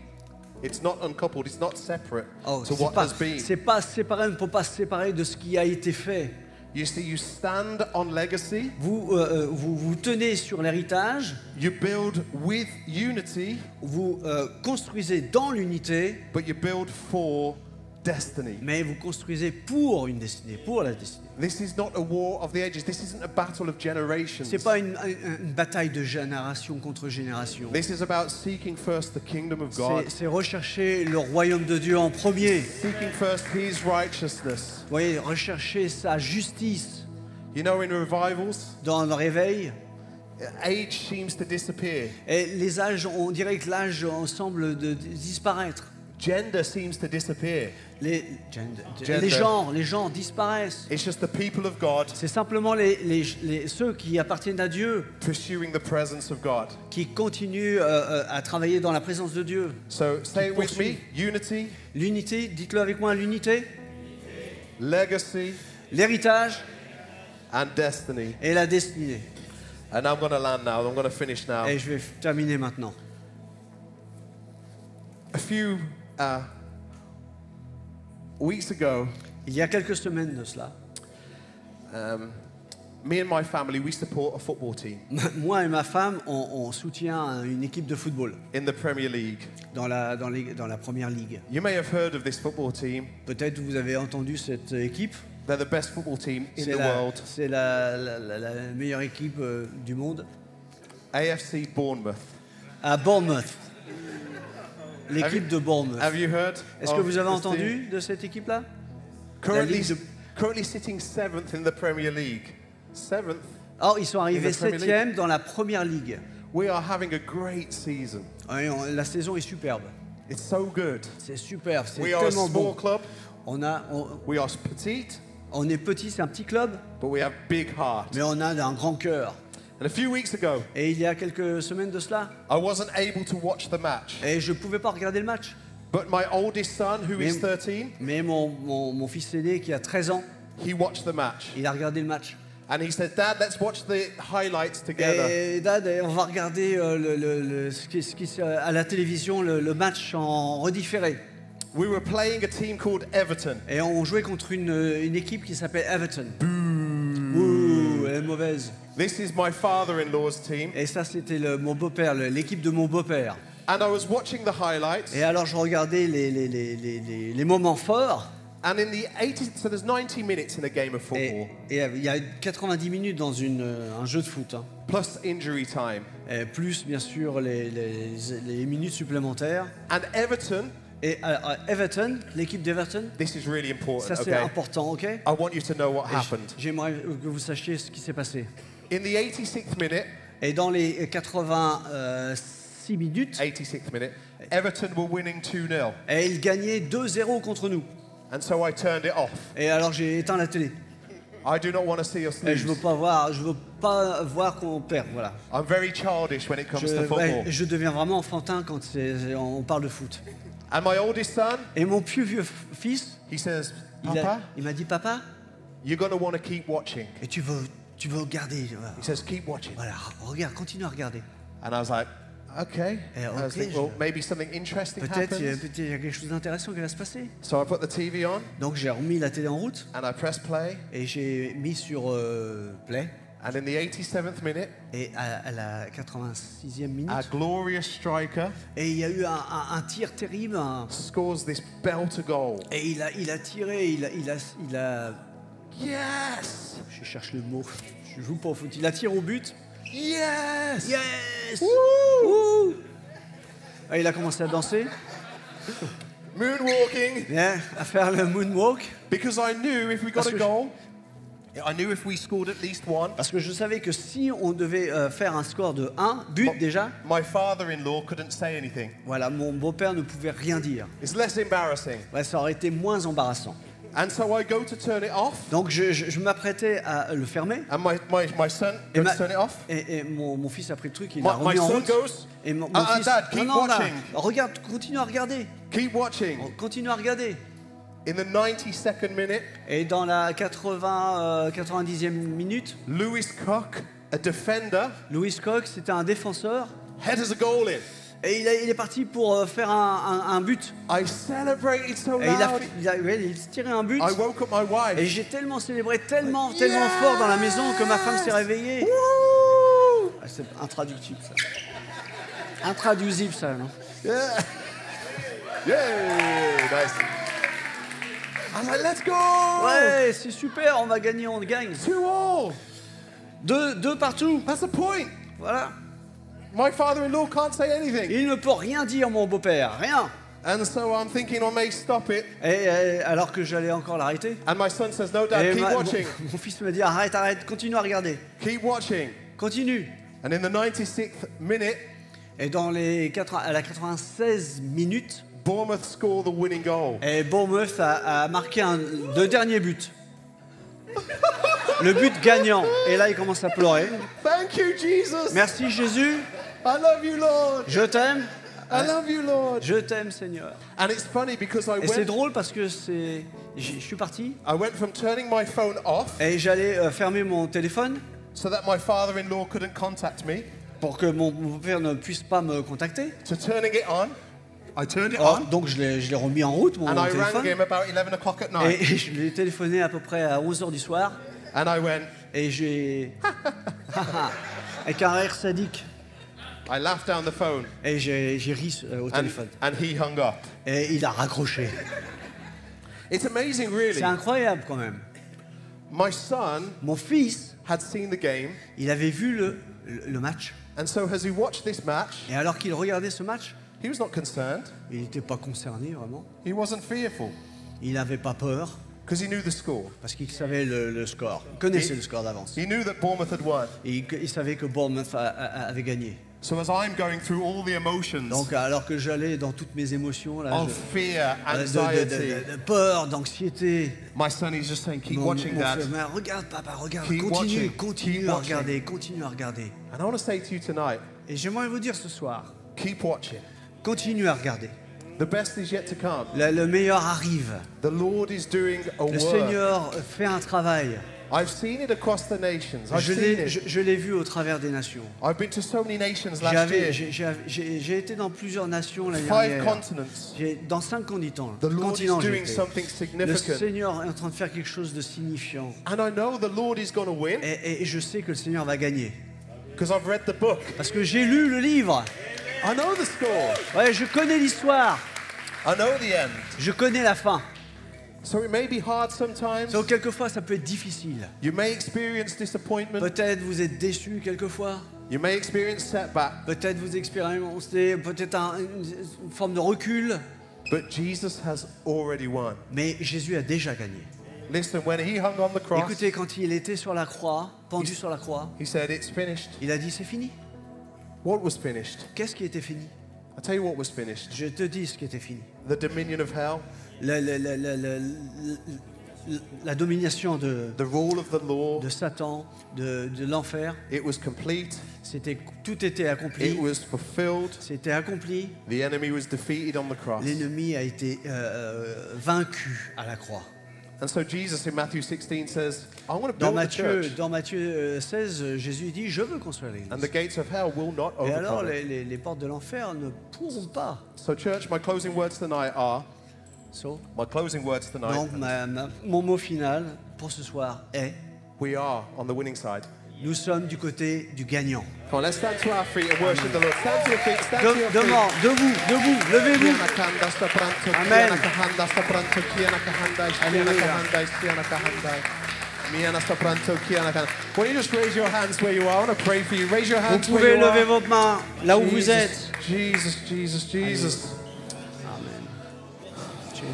It's not uncoupled, it's not separate Oh, to what has been. c'est pas séparé, on ne peut pas se séparer de ce qui a été fait. You see, you stand on legacy, vous tenez sur l'héritage, you build with unity, vous construisez dans l'unité, but you build for destiny. mais vous construisez pour une destinée, pour la destinée. This is not a war of the ages. This isn't a battle of generations. C'est pas une bataille de génération contre génération. This is about seeking first the kingdom of God. C'est rechercher le royaume de Dieu en premier. Seeking first His righteousness. Vous voyez, rechercher sa justice. You know, in revivals, Dans le réveil, age seems to disappear. et les âges, on dirait que l'âge semble disparaître. Gender seems to disappear. Les genres disparaissent. It's just the people of God C'est simplement ceux qui appartiennent à Dieu pursuing the presence of God. qui continuent à travailler dans la présence de Dieu. So say it with me. poursuivent. Unity, L'unité, dites-le avec moi, l'unité, legacy, l'héritage and destiny. et la destinée. And I'm going to land now. I'm going to finish now. Et je vais terminer maintenant. A few weeks ago, Il y a quelques semaines de cela, me and my family, we support a football team moi et ma femme, on soutient une équipe de football in the Premier League. dans la première ligue. You may have heard of this football team. Peut-être vous avez entendu cette équipe. They're the best football team in C'est the world. la meilleure équipe du monde. AFC Bournemouth. À Bournemouth. L'équipe de Bournemouth. Have you heard? Est-ce que of vous avez this entendu team? de cette équipe-là? Currently sitting 7th in the Premier League. 7th. Or, ils sont arrivés In the Premier 7e dans la première ligue. We are having a great season. Ouais, la saison est superbe. It's so good. C'est superbe, c'est We are a tellement small bon. club. On We are petite, est petit, c'est un petit club, but we have big heart. mais on a un grand cœur. And a few weeks ago, Et il y a quelques semaines de cela, I wasn't able to watch the match. et je ne pouvais pas regarder le match. But my oldest son, who is 13, Mais mon fils aîné qui a 13 ans, he watched the match. il a regardé le match. And he said, Dad, let's watch the highlights together. Et Dad, on va regarder à la télévision le match en redifféré. We were playing a team called Everton. Et on jouait contre une équipe qui s'appelle Everton. Ouh, elle est mauvaise. This is my father-in-law's team. Et ça, c'était mon beau-père, l'équipe de mon beau-père. And I was watching the highlights. Et alors, je regardais les moments forts. And in the 80s, so there's 90 minutes in a game of football, Et il y a 90 minutes dans un jeu de foot. Hein. plus injury time. Et plus, bien sûr, les minutes supplémentaires. And Everton, Et Everton, l'équipe d'Everton, this is really important, ça c'est okay? important, ok? I want you to know what happened. J'aimerais que vous sachiez ce qui s'est passé. In the 86th minute, Et dans les 86 minutes, 86th minute, Everton were winning 2-0. et ils gagnaient 2-0 contre nous. And so I turned it off. Et alors j'ai éteint la télé. I do not want to see us Et je veux lose. pas voir qu'on perd, voilà. I'm very childish when it comes to football. Je deviens vraiment enfantin quand on parle de foot. And my oldest son, Et mon plus vieux fils, he says, il Papa, m'a dit, papa, you're going to want to keep watching. et tu veux regarder. Voilà. He says, keep watching. Voilà, regarde, continue à regarder. And I was like, okay. Eh, I was okay, thinking, well, maybe something interesting Peut-être il y happens. a quelque chose d'intéressant qui va se passer. So I put the TV on Donc j'ai remis la télé en route and I pressed play. et j'ai mis sur play. And in the 87th minute, Et à la 86e minute, our glorious striker et il y a eu un tir terrible. scores this belter goal. Et il a tiré, il a. Yes! Je cherche le mot. Je joue pas au foot. Il a tiré au but. Yes! Yes! Woo! Wouh! Et il a commencé à danser, Moonwalking. à faire le moonwalk. Because I knew if we got Parce a que goal, I knew if we scored at least one, Parce que je savais que si on devait faire un score de 1 but déjà, my father-in-law couldn't say anything. voilà, mon beau-père ne pouvait rien dire. It's less embarrassing. Ouais, ça aurait été moins embarrassant. And so I go to turn it off, Donc je m'apprêtais à le fermer. and my son Et, goes to turn it off. mon fils a pris le truc, il My- l'a remis my en son route. goes, Et mon "Ah, fils, Dad, keep watching." Regarde, continue à regarder. Keep watching. Continue à regarder. In the 92nd minute, Et dans la 90e minute, Lewis Cock, a defender, Louis Koch, c'était un défenseur. headers a goal in. Et il est parti pour faire un but. I celebrated so Et loud. il tirait un but. I woke up my Et wife. j'ai tellement célébré, tellement fort dans la maison que ma femme s'est réveillée. Woo! Ah, c'est intraductible ça. Intraduisible ça, non? Yeah. Yeah, nice. I was like, let's go! Ouais, c'est super, on va gagner, on gagne. 2-2. Deux partout. That's the point. Voilà. My father-in-law can't say anything. Il ne peut rien dire, mon beau-père, rien. And so I'm thinking I may stop it. Et alors que j'allais encore l'arrêter. And my son says, no, Dad, Et keep watching. mon fils me dit arrête, continue à regarder. Keep watching. Continue. And in the 96th minute, Et à la 96 minutes, Bournemouth score the winning goal. et Bournemouth a marqué le dernier but. Le but gagnant. Et là, il commence à pleurer. Thank you, Jesus. Merci Jésus. I love you, Lord. Je t'aime. I love you, Lord. Je t'aime, Seigneur. And it's funny because Et c'est drôle parce que je suis parti I went from turning my phone off et j'allais fermer mon téléphone so that my father-in-law couldn't contact me pour que mon père ne puisse pas me contacter. to turning it on. I turned it Oh, on donc je l'ai remis en route, mon and I rang téléphone. him about 11 o'clock at night. Et je l'ai téléphoné à peu près à 11h du soir. And I went, Et j'ai... avec un rire sadique. I laughed down the phone Et j'ai ri au téléphone. and he hung up. Et il a raccroché. It's amazing, really. C'est incroyable quand même. My son Mon fils, had seen the game, il avait vu le match. and so as he watched this match, Et alors qu'il regardait ce match, he was not concerned. il n'était pas concerné vraiment. He wasn't fearful Il n'avait pas peur because he knew the score. parce qu'il savait le score. Il connaissait le score d'avance. He knew that Bournemouth had won. Et il savait que Bournemouth avait gagné. So as I'm going through all the emotions Donc alors que j'allais dans toutes mes émotions, là, of fear, anxiety, de peur, d'anxiété, my son is just saying, keep mon watching, frère, Dad. mais regarde papa, regarde, Keep watching, continue keep à watching. regarder, continue à regarder. And I want to say to you tonight, Et j'aimerais vous dire ce soir, keep watching. continue à regarder. The best is yet to come. Le meilleur arrive. The Lord is doing a Le work. Seigneur fait un travail. I've seen it across the nations. I've seen it. Je l'ai vu au travers des nations. I've been to so many nations last year. J'ai été dans plusieurs nations l'année 5 dernière. continents. Dans 5 continents. The Lord is Continents, j'ai doing été. something Le significant. Seigneur est en train de faire quelque chose de signifiant. And I know the Lord is going to win Et je sais que le Seigneur va gagner. because I've read the book. Parce que j'ai lu le livre. I know the score. Ouais, je connais l'histoire. I know the end. Je connais la fin. So it may be hard sometimes. Donc quelquefois ça peut être difficile. You may experience disappointment. Peut-être vous êtes déçus quelquefois. You may experience setback. Peut-être vous expérimentez peut-être une forme de recul. But Jesus has already won. Mais Jésus a déjà gagné. Listen, when he hung on the cross, Écoutez, quand il était sur la croix, pendu sur la croix, he said, it's finished. il a dit c'est fini. What was finished? Qu'est-ce qui était fini? I'll tell you what was finished. Je te dis ce qui était fini. The dominion of hell, La domination the rule of the law, de Satan, de l'enfer, it was complete. tout était accompli. It was fulfilled. C'était accompli. The enemy was defeated on the cross. L'ennemi a été vaincu à la croix. And so Jesus in Matthew 16 says, I want to build the church. Dans Matthieu 16, Jésus dit, je veux construire l'église. And the gates of hell will not Et alors, overcome it. les portes de l'enfer ne pourront pas. So church, my closing words tonight are, So, my closing words tonight, donc, mon mot final pour ce soir est, we are on the winning side. nous sommes du côté du gagnant. Come on, let's stand to our feet and worship the Lord. Stand to your feet, stand to your feet. Debout, levez-vous. Amen. Will you just raise your hands where you are? I want to pray for you. Raise your Vous hands pouvez where you lever are. vos mains là où vous êtes. Jesus, Jesus, Jesus. Amen.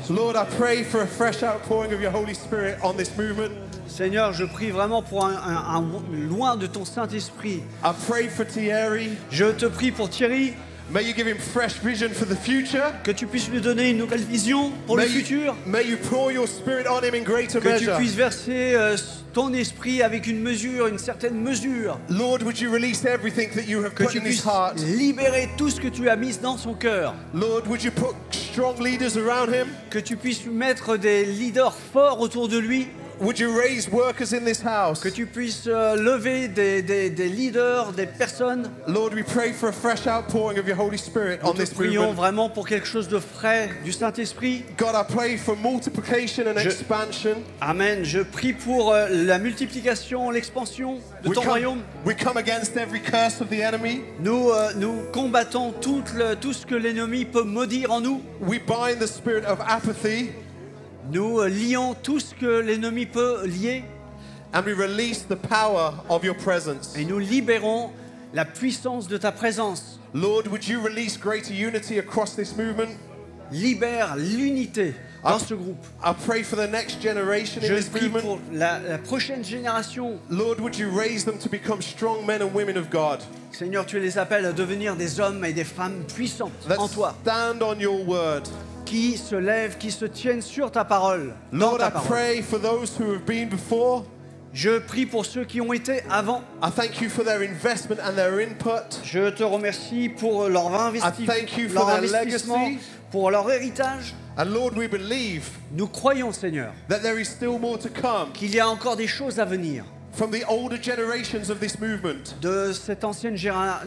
Lord, I pray for a fresh outpouring of your Holy Spirit on this movement. Seigneur, je prie vraiment pour loin de ton Saint-Esprit. I pray for Thierry. Je te prie pour Thierry, May you give him fresh vision for the future. que tu puisses lui donner une nouvelle vision pour le futur. May you pour your spirit on him in greater Que tu measure. puisses verser ton esprit avec une mesure, une certaine mesure. Lord, would you release everything that you have Que put tu in his puisses heart? libérer tout ce que tu as mis dans son cœur. Lord, would you put strong leaders around him? Que tu puisses mettre des leaders forts autour de lui. Would you raise workers in this house? Que tu puisses lever des leaders, des personnes. Lord, we pray for a fresh outpouring of your Holy Spirit Nous on te this prions movement. vraiment pour quelque chose de frais du Saint-Esprit. God, I pray for multiplication and expansion. Amen. Je prie pour la multiplication, l'expansion de ton royaume. We come against every curse of the enemy. Nous combattons tout ce que l'ennemi peut maudire en nous. We bind the spirit of apathy. Nous lions tout ce que l'ennemi peut lier. And we release the power of your presence. Et nous libérons la puissance de ta présence. Lord, would you release greater unity across this movement? Libère l'unité dans ce groupe. I pray for the next generation in Je this prie movement. pour la prochaine génération. Lord, would you raise them to become strong men and women of God? Seigneur, tu les appelles à devenir des hommes et des femmes puissants en Let's toi, stand on your word. qui se lèvent, qui se tiennent sur ta parole, dans Lord, ta I parole. pray for those who have been before. Je prie pour ceux qui ont été avant. I thank you for their investment and their input. Je te remercie pour leur thank you for leur their investissement, legacy. pour leur héritage. And Lord, we believe Nous croyons, Seigneur, that there is still more to come qu'il y a encore des choses à venir from the older generations of this movement. de cette ancienne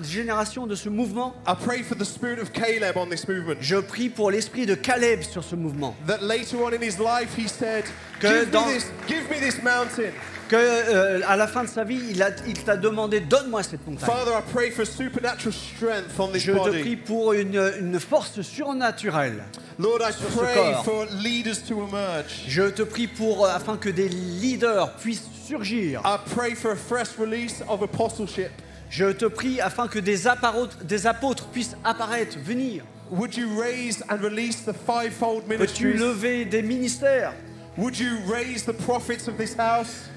génération, de ce mouvement. I pray for the spirit of Caleb on this movement. Je prie pour l'esprit de Caleb sur ce mouvement. That later on in his life he said, Que give me this mountain. Que à la fin de sa vie, il t'a demandé, donne-moi cette montagne. Father, I pray for supernatural strength on this Je te body. prie pour une force surnaturelle. Lord, I sur ce pray corps. for leaders to emerge. Je te prie pour afin que des leaders puissent surgir. I pray for a fresh release of apostleship. Je te prie afin que des apôtres puissent apparaître, venir. Would you raise and release the fivefold Peux-tu ministries? lever des ministères? Would you raise the prophets of this house?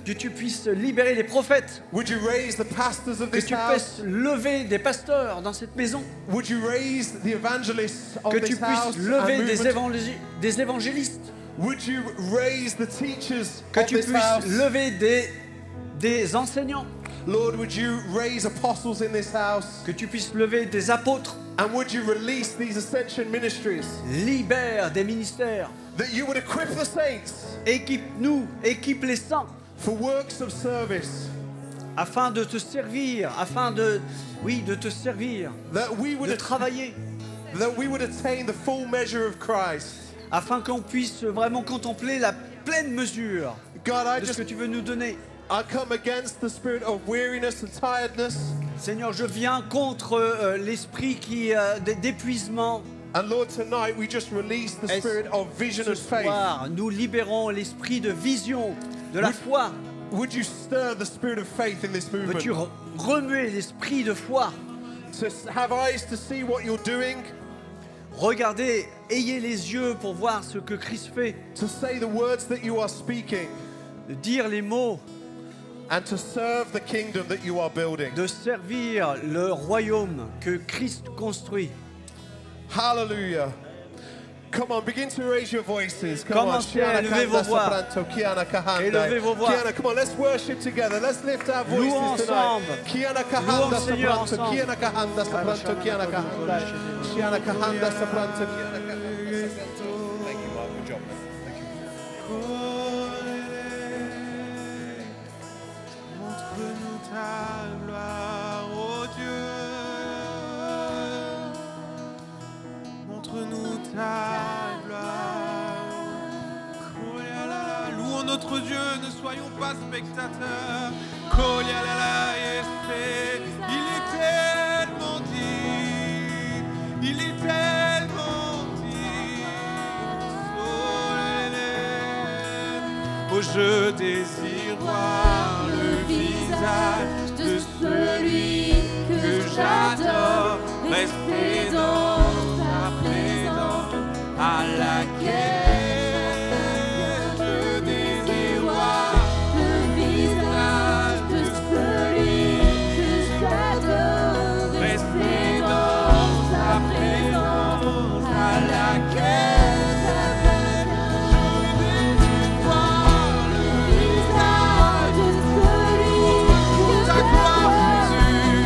Que tu puisses libérer les prophètes? Would you raise the pastors of Que this tu house? puisses lever des pasteurs dans cette maison? Would you raise the evangelists of Que tu this house puisses lever and movement? des évangélistes? Would you raise the teachers Que of tu this house? puisses lever des enseignants? Lord, would you raise apostles in this house? Que tu puisses lever des apôtres? And would you release these ascension ministries? Libère des ministères. That you would equip the saints Équipe-nous, équipe les saints, for works of service. afin de te servir, afin de te servir, That we would de travailler, attain the full measure of Christ. afin qu'on puisse vraiment contempler la pleine mesure God, de ce que tu veux nous donner. I come against the spirit of weariness and tiredness. Seigneur, je viens contre l'esprit d'épuisement. And Lord, tonight we just release the Et spirit of vision Ce and faith. soir, nous libérons l'esprit de vision, de la foi. Would you stir the spirit of faith in this movement? Veux-tu remuer l'esprit de foi? To have eyes to see what you're doing, Regardez, ayez les yeux pour voir ce que Christ fait, to say the words that you are speaking, de dire les mots, and to serve the kingdom that you are building. de servir le royaume que Christ construit. Hallelujah. Come on, begin to raise your voices. Come on. Commencez à élever vos voix. Élevez vos voix. Kiana, come on, let's worship together. Let's lift our voices Louons tonight. ensemble. Kiana Louons kahanda le Seigneur sapranto, ensemble. Kiana kahanda sapranto, Kiana kahanda. Kiana kahanda sapranto, Kiana kahanda sapranto. Thank you, Mark. Good job, man. Thank you. Montre-nous ta gloire, ô Dieu. Montre-nous ta gloire. Kolialala. Louons notre Dieu, ne soyons pas spectateurs. Kolialala, Yeshé. Il est tellement dit. Il est tellement dit. Oh, je désire voir le visage de celui que j'adore, rester dans ta présence à laquelle je désire voir le visage de celui que j'adore, rester dans ta présence à laquelle ta gloire, Jésus.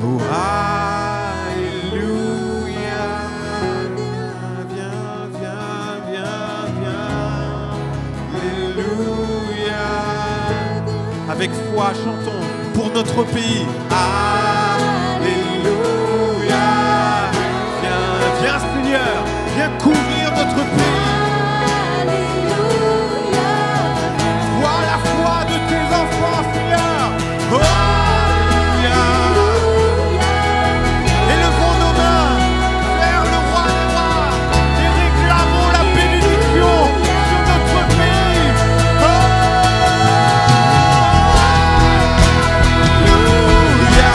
Oh, alléluia. Viens, viens, viens, viens. Alléluia. Avec foi, chantons pour notre pays. Alléluia. Viens, viens Seigneur, viens couvrir notre pays. Vois la foi de tes enfants, Seigneur. Oh, alléluia. Élevons nos mains vers le roi des rois et réclamons la bénédiction sur notre pays. Oh, alléluia.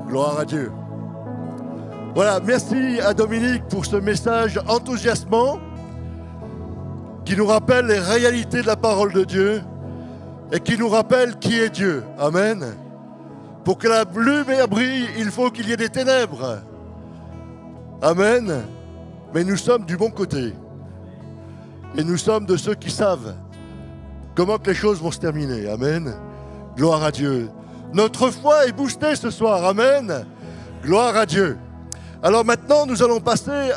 Gloire à Dieu. Voilà, merci à Dominique pour ce message enthousiasmant qui nous rappelle les réalités de la parole de Dieu et qui nous rappelle qui est Dieu. Amen. Pour que la lumière brille, il faut qu'il y ait des ténèbres. Amen. Mais nous sommes du bon côté. Et nous sommes de ceux qui savent comment que les choses vont se terminer. Amen. Gloire à Dieu. Notre foi est boostée ce soir. Amen. Gloire à Dieu. Alors maintenant, nous allons passer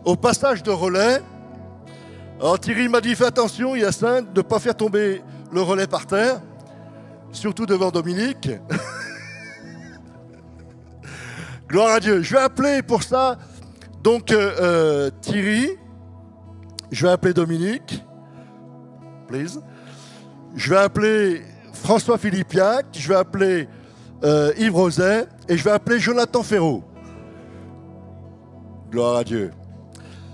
au passage de relais. Alors Thierry m'a dit, fais attention, Hyacinthe, de ne pas faire tomber le relais par terre. Surtout devant Dominique. Gloire à Dieu. Je vais appeler pour ça, donc, Thierry. Je vais appeler Dominique. Please. Je vais appeler François Philippiac. Je vais appeler Yves Roset. Et je vais appeler Jonathan Ferraud. Gloire à Dieu.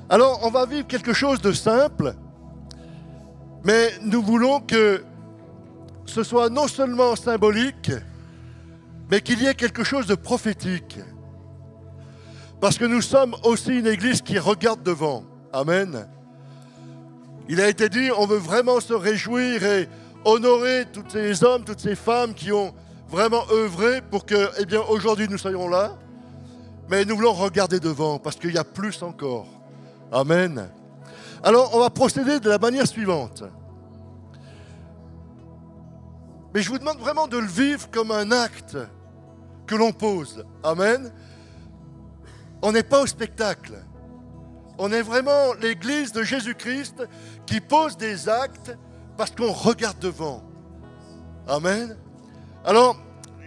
Alors, on va vivre quelque chose de simple. Mais nous voulons que ce soit non seulement symbolique, mais qu'il y ait quelque chose de prophétique. Parce que nous sommes aussi une église qui regarde devant. Amen. Il a été dit, on veut vraiment se réjouir et honorer tous ces hommes, toutes ces femmes qui ont vraiment œuvré pour que, eh bien, aujourd'hui nous soyons là. Mais nous voulons regarder devant parce qu'il y a plus encore. Amen. Alors, on va procéder de la manière suivante. Mais je vous demande vraiment de le vivre comme un acte que l'on pose. Amen. On n'est pas au spectacle. On est vraiment l'église de Jésus-Christ qui pose des actes parce qu'on regarde devant. Amen. Alors,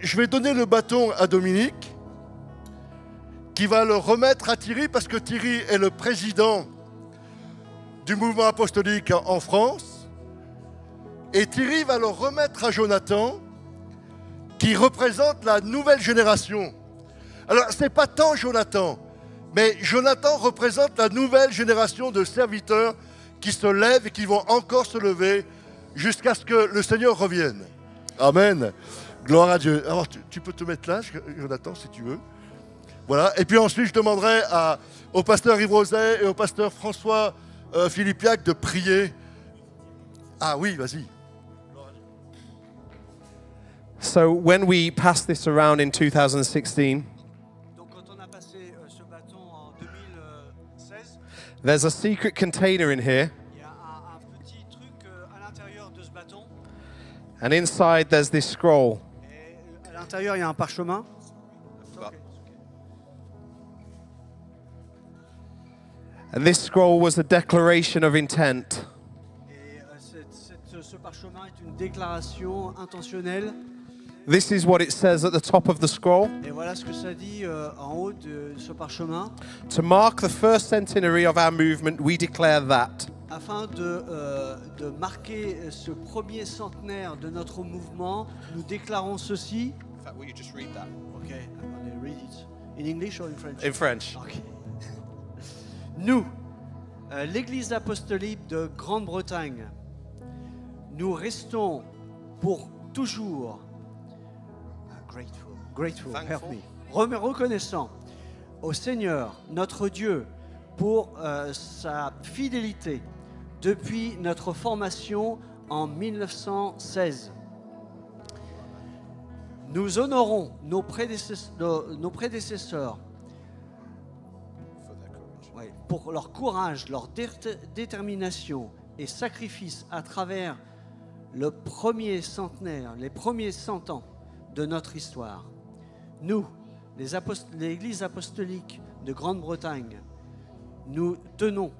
je vais donner le bâton à Dominique qui va le remettre à Thierry parce que Thierry est le président du mouvement apostolique en France. Et Thierry va le remettre à Jonathan qui représente la nouvelle génération. Alors, ce n'est pas tant Jonathan, Mais Jonathan représente la nouvelle génération de serviteurs qui se lèvent et qui vont encore se lever jusqu'à ce que le Seigneur revienne. Amen. Gloire à Dieu. Alors, tu peux te mettre là, Jonathan, si tu veux. Voilà. Et puis ensuite, je demanderai au pasteur Yves Roset et au pasteur François Philippiac de prier. Ah oui, vas-y. So when we passed this around in 2016, Donc quand on a passé ce bâton en 2016, there's a secret container in here, il y a un petit truc à l'intérieur de ce bâton. and inside there's this scroll. Et à l'intérieur, il y a un parchemin. And this scroll was a declaration of intent. Et ce parchemin est une déclaration intentionnelle. This is what it says at the top of the scroll. Et voilà ce que ça dit en haut de ce parchemin. To mark the first centenary of our movement, we declare that. Afin de marquer ce premier centenaire de notre mouvement, nous déclarons ceci. In fact, will you just read that? Okay, I'm going to read it. In English or in French? In French. Okay. Nous, l'Église apostolique de Grande-Bretagne, nous restons pour toujours grateful, help me, reconnaissants au Seigneur, notre Dieu, pour sa fidélité depuis notre formation en 1916. Nous honorons nos prédécesseurs pour leur courage, leur détermination et sacrifice à travers le premier centenaire, les premiers 100 ans de notre histoire. Nous, l'Église apostolique de Grande-Bretagne, nous tenons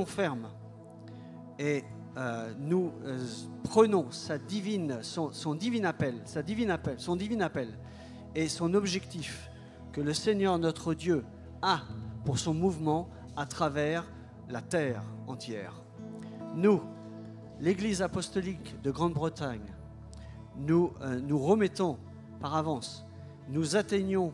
ferme et nous prenons son divin appel et son objectif que le Seigneur notre Dieu a pour son mouvement à travers la terre entière. Nous, l'Église apostolique de Grande-Bretagne, nous remettons par avance, nous atteignons,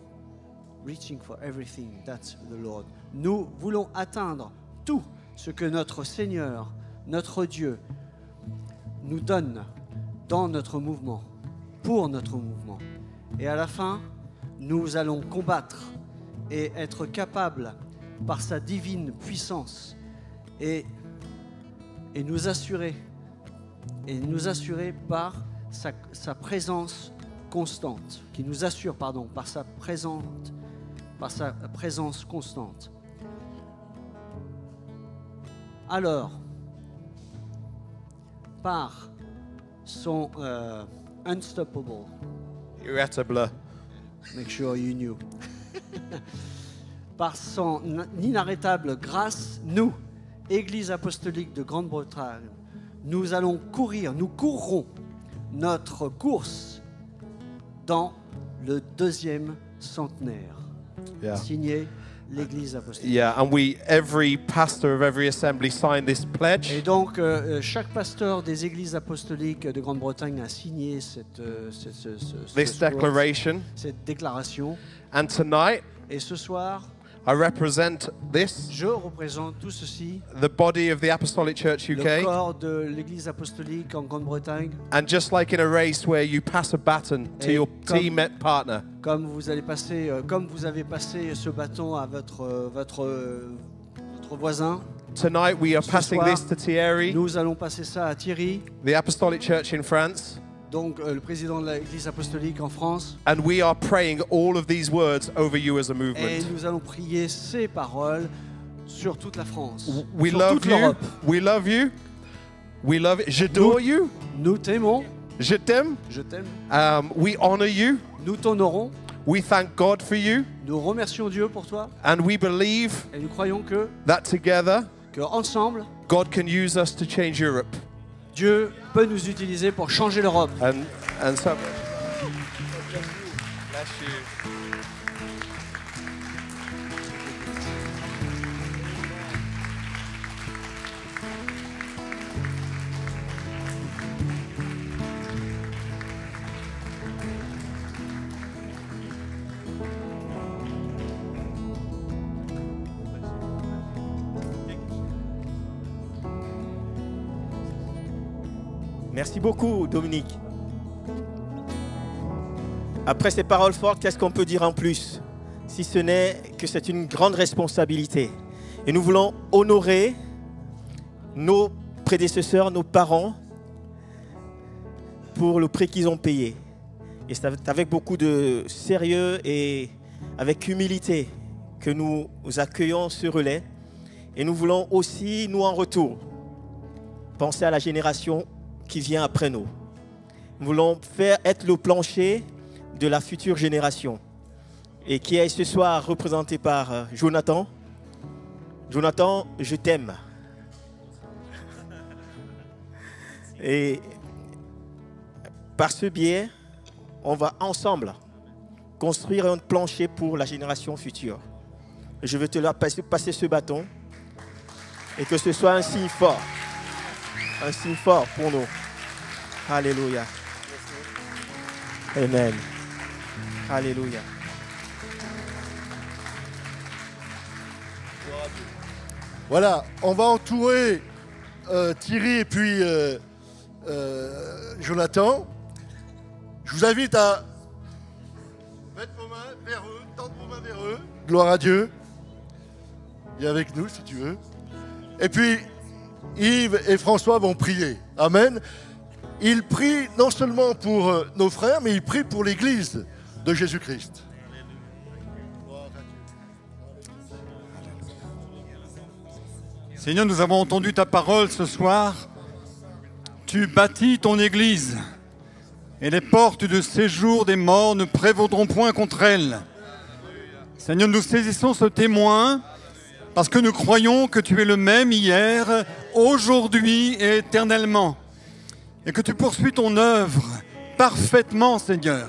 reaching for everything, that's the Lord. Nous voulons atteindre tout ce que notre Seigneur, notre Dieu, nous donne dans notre mouvement, pour notre mouvement. Et à la fin, nous allons combattre et être capables par sa divine puissance et nous assurer par sa présence constante, qui nous assure par sa présence constante. Alors, par son unstoppable, Irritable. make sure you knew. Par son inarrêtable grâce, nous, Église apostolique de Grande-Bretagne, nous courrons notre course dans le deuxième centenaire. Yeah. Signé l'Église apostolique. Yeah, and every pastor of every assembly signed this pledge. Et donc, chaque pasteur des églises apostoliques de Grande-Bretagne a signé cette Declaration. cette déclaration. And tonight, Et ce soir, I represent this, je représente tout ceci, the body of the Apostolic Church le UK. corps de l'Église apostolique en Grande-Bretagne. And just like in a race where you pass a baton to Et your comme- team partner, Comme vous avez passé ce bâton à votre voisin, tonight we are Ce passing soir, this to Thierry, nous allons passer ça à Thierry, the Apostolic Church in France, donc le président de l'Église apostolique en France, and we are praying all of these words over you as a et movement. nous allons prier ces paroles sur toute la France, We sur love toute you. l'Europe. We love you. We love it. J'adore you. Nous t'aimons, Je t'aime. je t'aime, We honor you. nous t'honorons, We thank God for you. nous remercions Dieu pour toi, And we believe et nous croyons que that together, ensemble, God can use us to change Europe. Dieu peut nous utiliser pour changer l'Europe. And so. Bless you. Merci beaucoup, Dominique. Après ces paroles fortes, qu'est-ce qu'on peut dire en plus? Si ce n'est que c'est une grande responsabilité. Et nous voulons honorer nos prédécesseurs, nos parents, pour le prix qu'ils ont payé. Et c'est avec beaucoup de sérieux et avec humilité que nous accueillons ce relais. Et nous voulons aussi, nous en retour, penser à la génération qui vient après nous. Nous voulons faire être le plancher de la future génération. Et qui est ce soir représenté par Jonathan. Jonathan, je t'aime. Et par ce biais, on va ensemble construire un plancher pour la génération future. Je veux te passer ce bâton et que ce soit un signe fort pour nous. Alléluia. Amen. Alléluia. Voilà, on va entourer Thierry et puis Jonathan. Je vous invite à mettre vos mains vers eux, tendre vos mains vers eux. Gloire à Dieu. Viens avec nous si tu veux. Et puis, Yves et François vont prier. Amen. Ils prient non seulement pour nos frères, mais ils prient pour l'Église de Jésus-Christ. Seigneur, nous avons entendu ta parole ce soir. Tu bâtis ton Église et les portes de séjour des morts ne prévaudront point contre elle. Seigneur, nous saisissons ce témoin parce que nous croyons que tu es le même hier, aujourd'hui et éternellement. Et que tu poursuis ton œuvre parfaitement, Seigneur.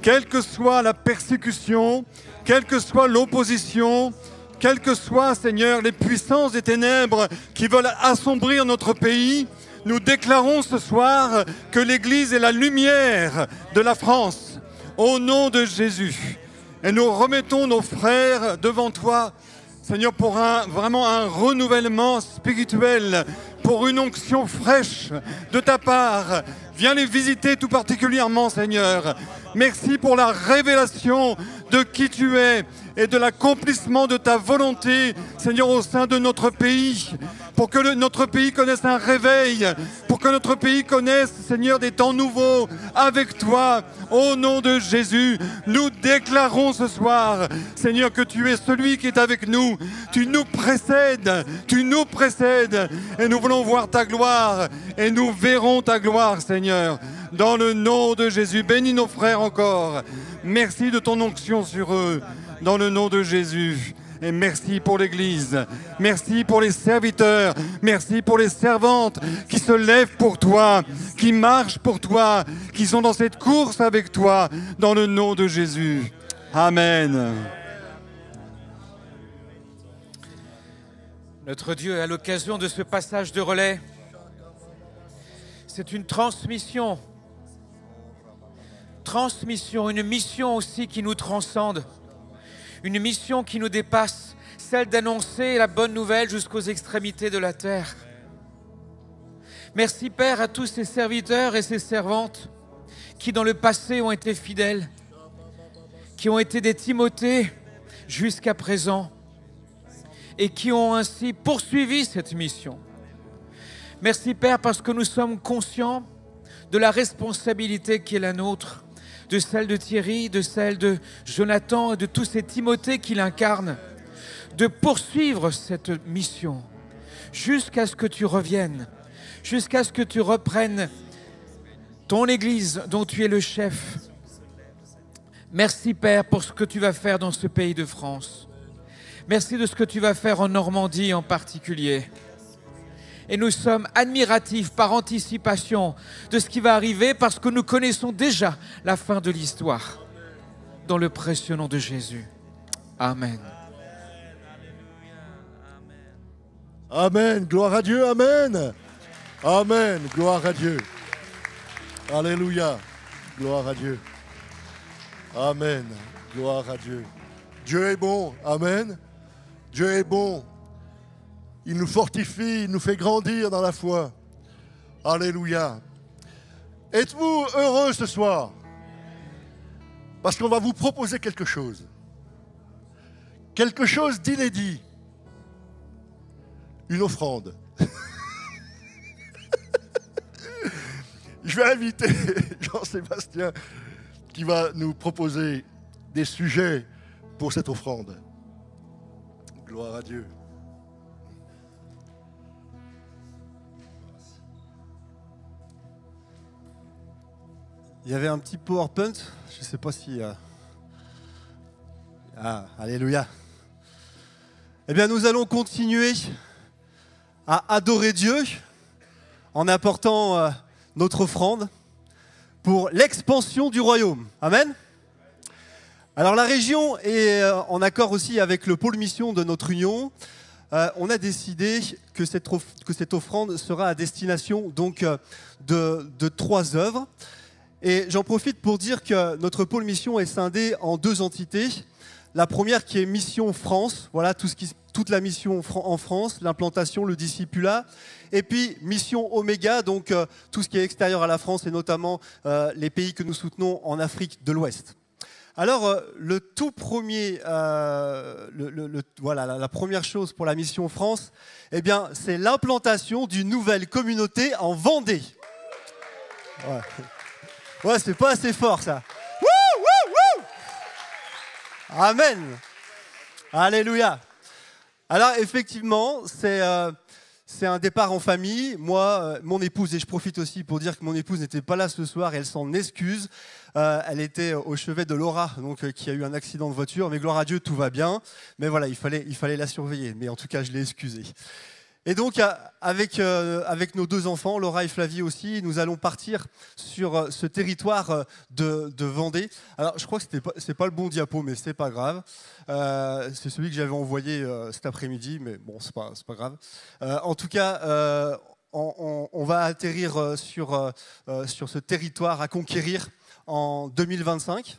Quelle que soit la persécution, quelle que soit l'opposition, quelles que soient, Seigneur, les puissances des ténèbres qui veulent assombrir notre pays, nous déclarons ce soir que l'Église est la lumière de la France, au nom de Jésus. Et nous remettons nos frères devant toi, Seigneur, pour vraiment un renouvellement spirituel, pour une onction fraîche de ta part. Viens les visiter tout particulièrement, Seigneur. Merci pour la révélation de qui tu es et de l'accomplissement de ta volonté, Seigneur, au sein de notre pays. Pour que notre pays connaisse un réveil, pour que notre pays connaisse, Seigneur, des temps nouveaux avec toi. Au nom de Jésus, nous déclarons ce soir, Seigneur, que tu es celui qui est avec nous. Tu nous précèdes, et nous voulons voir ta gloire, et nous verrons ta gloire, Seigneur. Dans le nom de Jésus, bénis nos frères encore. Merci de ton onction sur eux, dans le nom de Jésus. Et merci pour l'Église, merci pour les serviteurs, merci pour les servantes qui se lèvent pour toi, qui marchent pour toi, qui sont dans cette course avec toi, dans le nom de Jésus. Amen. Notre Dieu, à l'occasion de ce passage de relais, c'est une transmission, une mission aussi qui nous transcende. Une mission qui nous dépasse, celle d'annoncer la bonne nouvelle jusqu'aux extrémités de la terre. Merci Père à tous ces serviteurs et ces servantes qui dans le passé ont été fidèles, qui ont été des Timothées jusqu'à présent et qui ont ainsi poursuivi cette mission. Merci Père parce que nous sommes conscients de la responsabilité qui est la nôtre, de celle de Thierry, de celle de Jonathan et de tous ces Timothées qui l'incarnent, de poursuivre cette mission jusqu'à ce que tu reviennes, jusqu'à ce que tu reprennes ton Église dont tu es le chef. Merci Père pour ce que tu vas faire dans ce pays de France. Merci de ce que tu vas faire en Normandie en particulier. Et nous sommes admiratifs par anticipation de ce qui va arriver parce que nous connaissons déjà la fin de l'histoire. Dans le précieux nom de Jésus. Amen. Amen. Gloire à Dieu. Amen. Amen. Gloire à Dieu. Alléluia. Gloire à Dieu. Amen. Gloire à Dieu. Dieu est bon. Amen. Dieu est bon. Il nous fortifie, il nous fait grandir dans la foi. Alléluia. Êtes-vous heureux ce soir? Parce qu'on va vous proposer quelque chose. Quelque chose d'inédit. Une offrande. Je vais inviter Jean-Sébastien qui va nous proposer des sujets pour cette offrande. Gloire à Dieu. Il y avait un petit PowerPoint, je ne sais pas si... Ah, alléluia. Eh bien, nous allons continuer à adorer Dieu en apportant notre offrande pour l'expansion du royaume. Amen. Alors, la région est en accord aussi avec le pôle mission de notre union. On a décidé que cette offrande sera à destination donc, de 3 œuvres. Et j'en profite pour dire que notre pôle mission est scindé en 2 entités. La première qui est Mission France, voilà toute la mission en France, l'implantation, le discipulat. Et puis Mission Oméga, donc tout ce qui est extérieur à la France et notamment les pays que nous soutenons en Afrique de l'Ouest. Alors le tout premier, voilà, la première chose pour la Mission France, eh bien, c'est l'implantation d'une nouvelle communauté en Vendée. Ouais. Ouais, c'est pas assez fort, ça. Wouh, wouh, wouh. Amen. Alléluia. Alors, effectivement, c'est un départ en famille. Moi, mon épouse, et je profite aussi pour dire que mon épouse n'était pas là ce soir, et elle s'en excuse. Elle était au chevet de Laura, donc, qui a eu un accident de voiture. Mais gloire à Dieu, tout va bien. Mais voilà, il fallait la surveiller. Mais en tout cas, je l'ai excusée. Et donc, avec nos 2 enfants, Laura et Flavie aussi, nous allons partir sur ce territoire de Vendée. Alors, je crois que c'est pas le bon diapo, mais c'est pas grave. C'est celui que j'avais envoyé cet après-midi, mais bon, c'est pas grave. En tout cas, on va atterrir sur ce territoire à conquérir en 2025.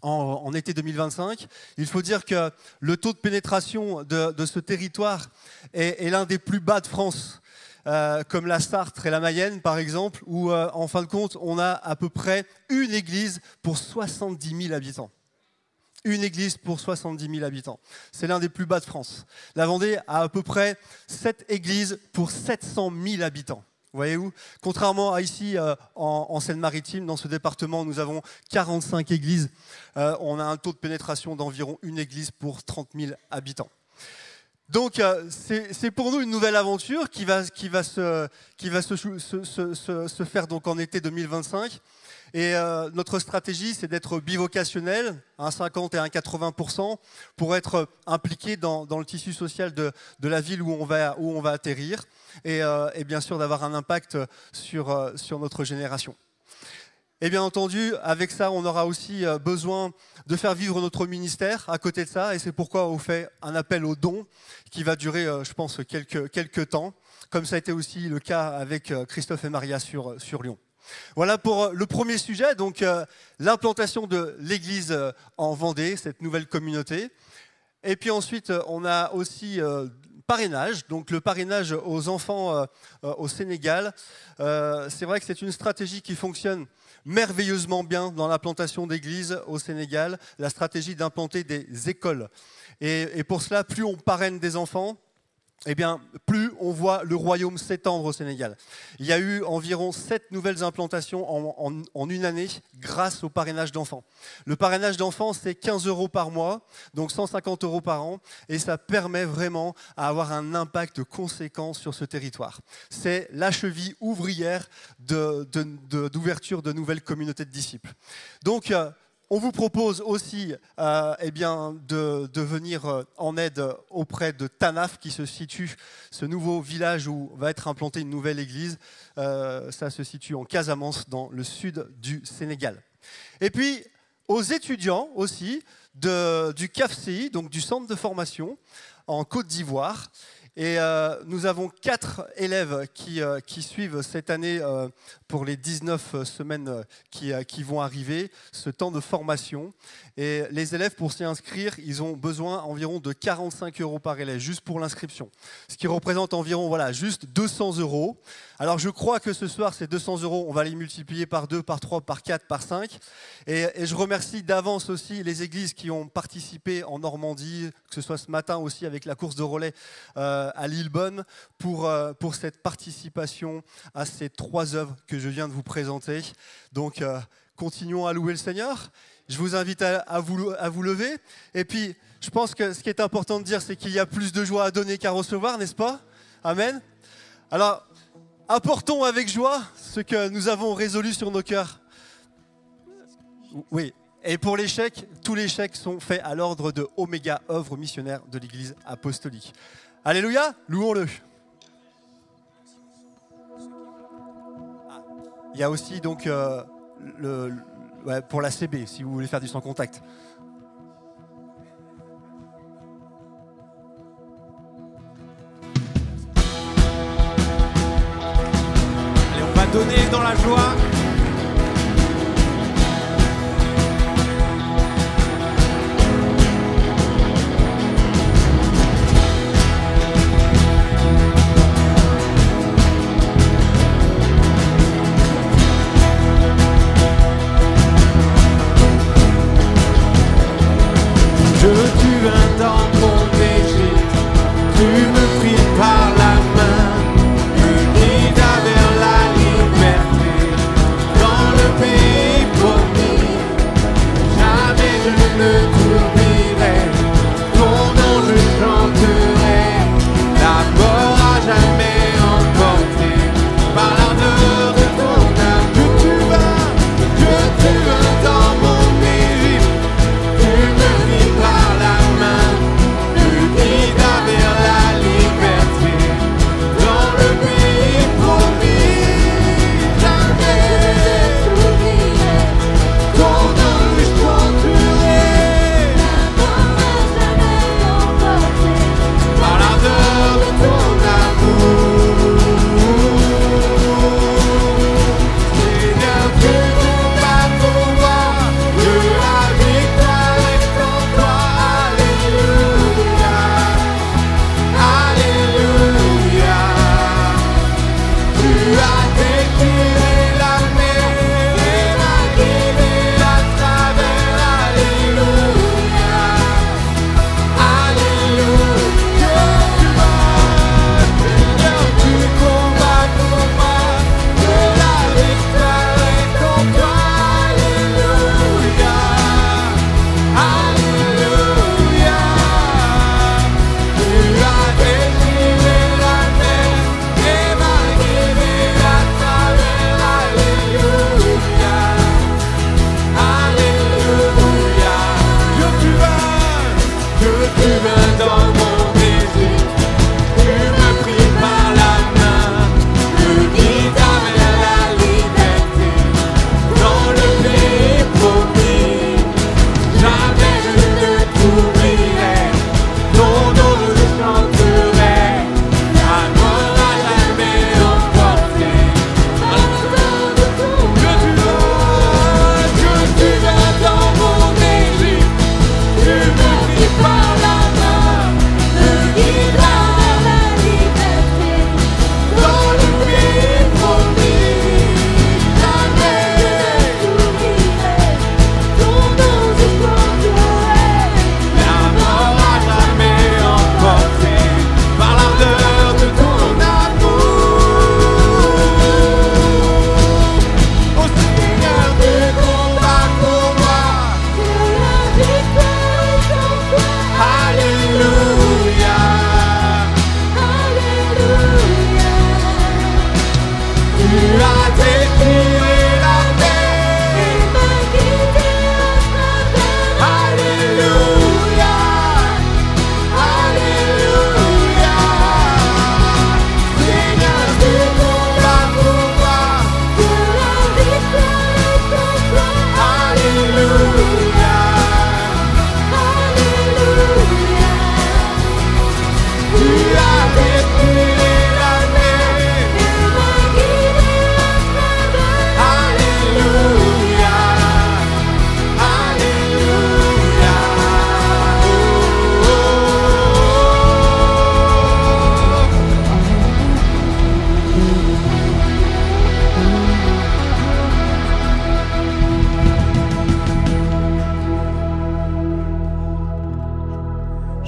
En été 2025. Il faut dire que le taux de pénétration de ce territoire est l'un des plus bas de France, comme la Sarthe et la Mayenne par exemple, où en fin de compte on a à peu près une église pour 70 000 habitants. Une église pour 70 000 habitants. C'est l'un des plus bas de France. La Vendée a à peu près 7 églises pour 700 000 habitants. Voyez-vous, contrairement à ici en Seine-Maritime, dans ce département, nous avons 45 églises. On a un taux de pénétration d'environ une église pour 30 000 habitants. Donc, c'est pour nous une nouvelle aventure qui va se faire donc en été 2025. Et notre stratégie, c'est d'être bivocationnel, un 50 et un 80%, pour être impliqué dans le tissu social de la ville où on va atterrir, et bien sûr d'avoir un impact sur notre génération. Et bien entendu, avec ça, on aura aussi besoin de faire vivre notre ministère à côté de ça, et c'est pourquoi on fait un appel aux dons qui va durer, je pense, quelques temps, comme ça a été aussi le cas avec Christophe et Maria sur Lyon. Voilà pour le premier sujet, donc l'implantation de l'église en Vendée, cette nouvelle communauté. Et puis ensuite, on a aussi parrainage, donc le parrainage aux enfants au Sénégal. C'est vrai que c'est une stratégie qui fonctionne merveilleusement bien dans l'implantation d'églises au Sénégal, la stratégie d'implanter des écoles. Et pour cela, plus on parraine des enfants, eh bien, plus on voit le royaume s'étendre au Sénégal. Il y a eu environ 7 nouvelles implantations en une année grâce au parrainage d'enfants. Le parrainage d'enfants, c'est 15 € par mois, donc 150 € par an, et ça permet vraiment à avoir un impact conséquent sur ce territoire. C'est la cheville ouvrière d'ouverture de nouvelles communautés de disciples. Donc, on vous propose aussi de venir en aide auprès de Tanaf, qui se situe, ce nouveau village où va être implantée une nouvelle église. Ça se situe en Casamance, dans le sud du Sénégal. Et puis, aux étudiants aussi du CAFCI, donc du centre de formation en Côte d'Ivoire. Et nous avons 4 élèves qui suivent cette année pour les 19 semaines qui vont arriver, ce temps de formation. Et les élèves, pour s'y inscrire, ils ont besoin environ de 45 € par élève, juste pour l'inscription. Ce qui représente environ, voilà, juste 200 €. Alors je crois que ce soir, ces 200 €, on va les multiplier par 2, par 3, par 4, par 5. Et je remercie d'avance aussi les églises qui ont participé en Normandie, que ce soit ce matin aussi avec la course de relais à Lillebonne, pour cette participation à ces 3 œuvres que je viens de vous présenter. Donc continuons à louer le Seigneur. Je vous invite à vous lever. Et puis, je pense que ce qui est important de dire, c'est qu'il y a plus de joie à donner qu'à recevoir, n'est-ce pas? Amen. Alors, apportons avec joie ce que nous avons résolu sur nos cœurs. Oui. Et pour les chèques, tous les chèques sont faits à l'ordre de Omega, œuvre missionnaire de l'Église apostolique. Alléluia, louons-le. Il y a aussi donc pour la CB, si vous voulez faire du sans contact. Allez, on va donner dans la joie. Je tue un temps mon péché, tu me pris par la main, tu guides vers la liberté.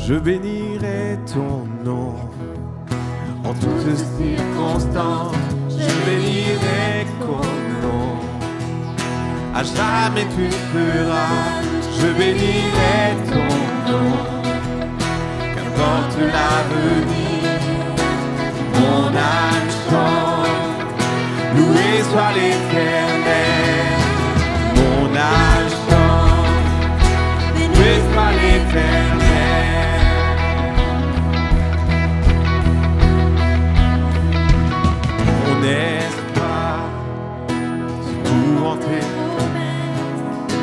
je bénirai ton nom. En toutes circonstances, je bénirai ton nom. À jamais tu seras, je bénirai ton nom. Qu'importe l'avenir, mon âme chante. Loué soit l'Éternel, mon âme chante. Loué soit l'Éternel. Mon espoir, c'est tout en tes promesses.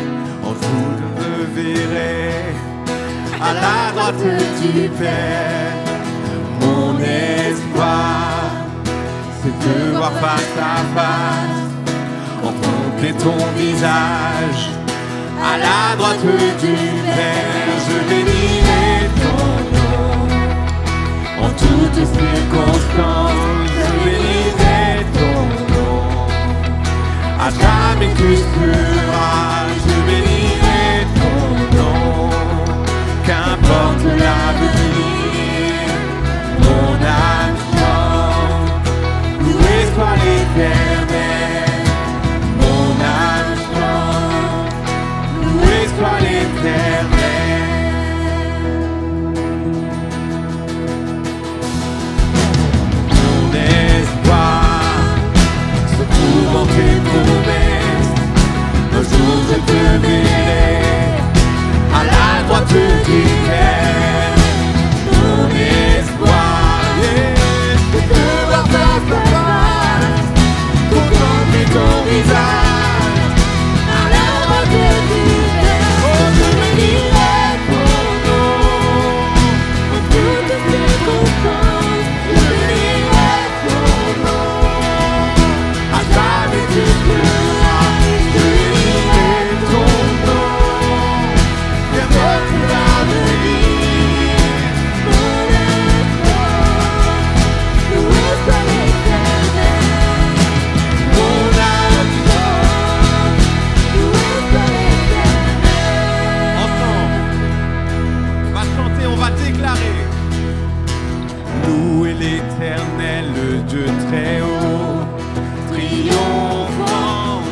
En tout je me verrai à la droite du Père. Mon espoir, c'est te voir face à face, contempler ton visage à la droite du Père. Je bénirai ton nom en toutes circonstances. Je bénirai ton nom. À jamais tu seras, je bénirai ton nom. Qu'importe l'avenir, mon âme chante. Loué soit l'Éternel, mon âme chante. Loué soit l'Éternel. Mon espoir se trouve en tes promesses. Un jour je te verrai à la droite du Père. Mon espoir, c'est te voir face à face, contempler ton visage à la droite du Père. Oh, je bénirai ton nom en toutes circonstances. Je bénirai ton nom. À jamais tu seras, je bénirai ton nom. Qu'importe l'avenir, mon espoir, loué soit l'Éternel, mon âme chante, loué soit l'Éternel. Ensemble, on va chanter, on va déclarer. Louez l'Éternel, le Dieu très haut, triomphant.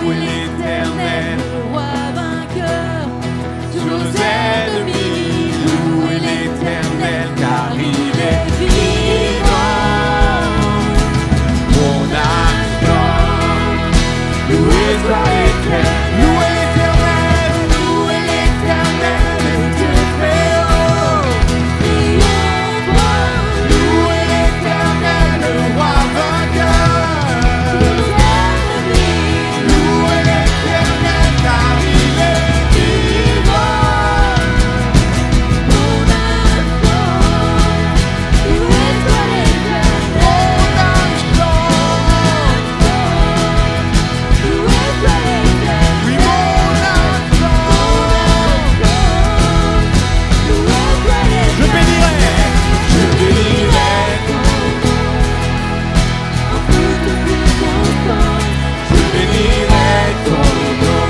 Louez l'Éternel, Roi vainqueur, sur nos ennemis. Louez l'Éternel, car il est vivant. Mon âme chante, loué soit l'Éternel. Louez l'Éternel, louez l'Éternel, le Dieu très haut, triomphant. Louez l'Éternel, le Roi vainqueur. Louez l'Éternel, car il est vivant. mon âme chante, loué soit l'Éternel, Mon âme chante, loué soit l'Éternel, oui, mon âme chante. loué soit l'Éternel. Je bénirai ton nom En toutes circonstances, je bénirai ton nom.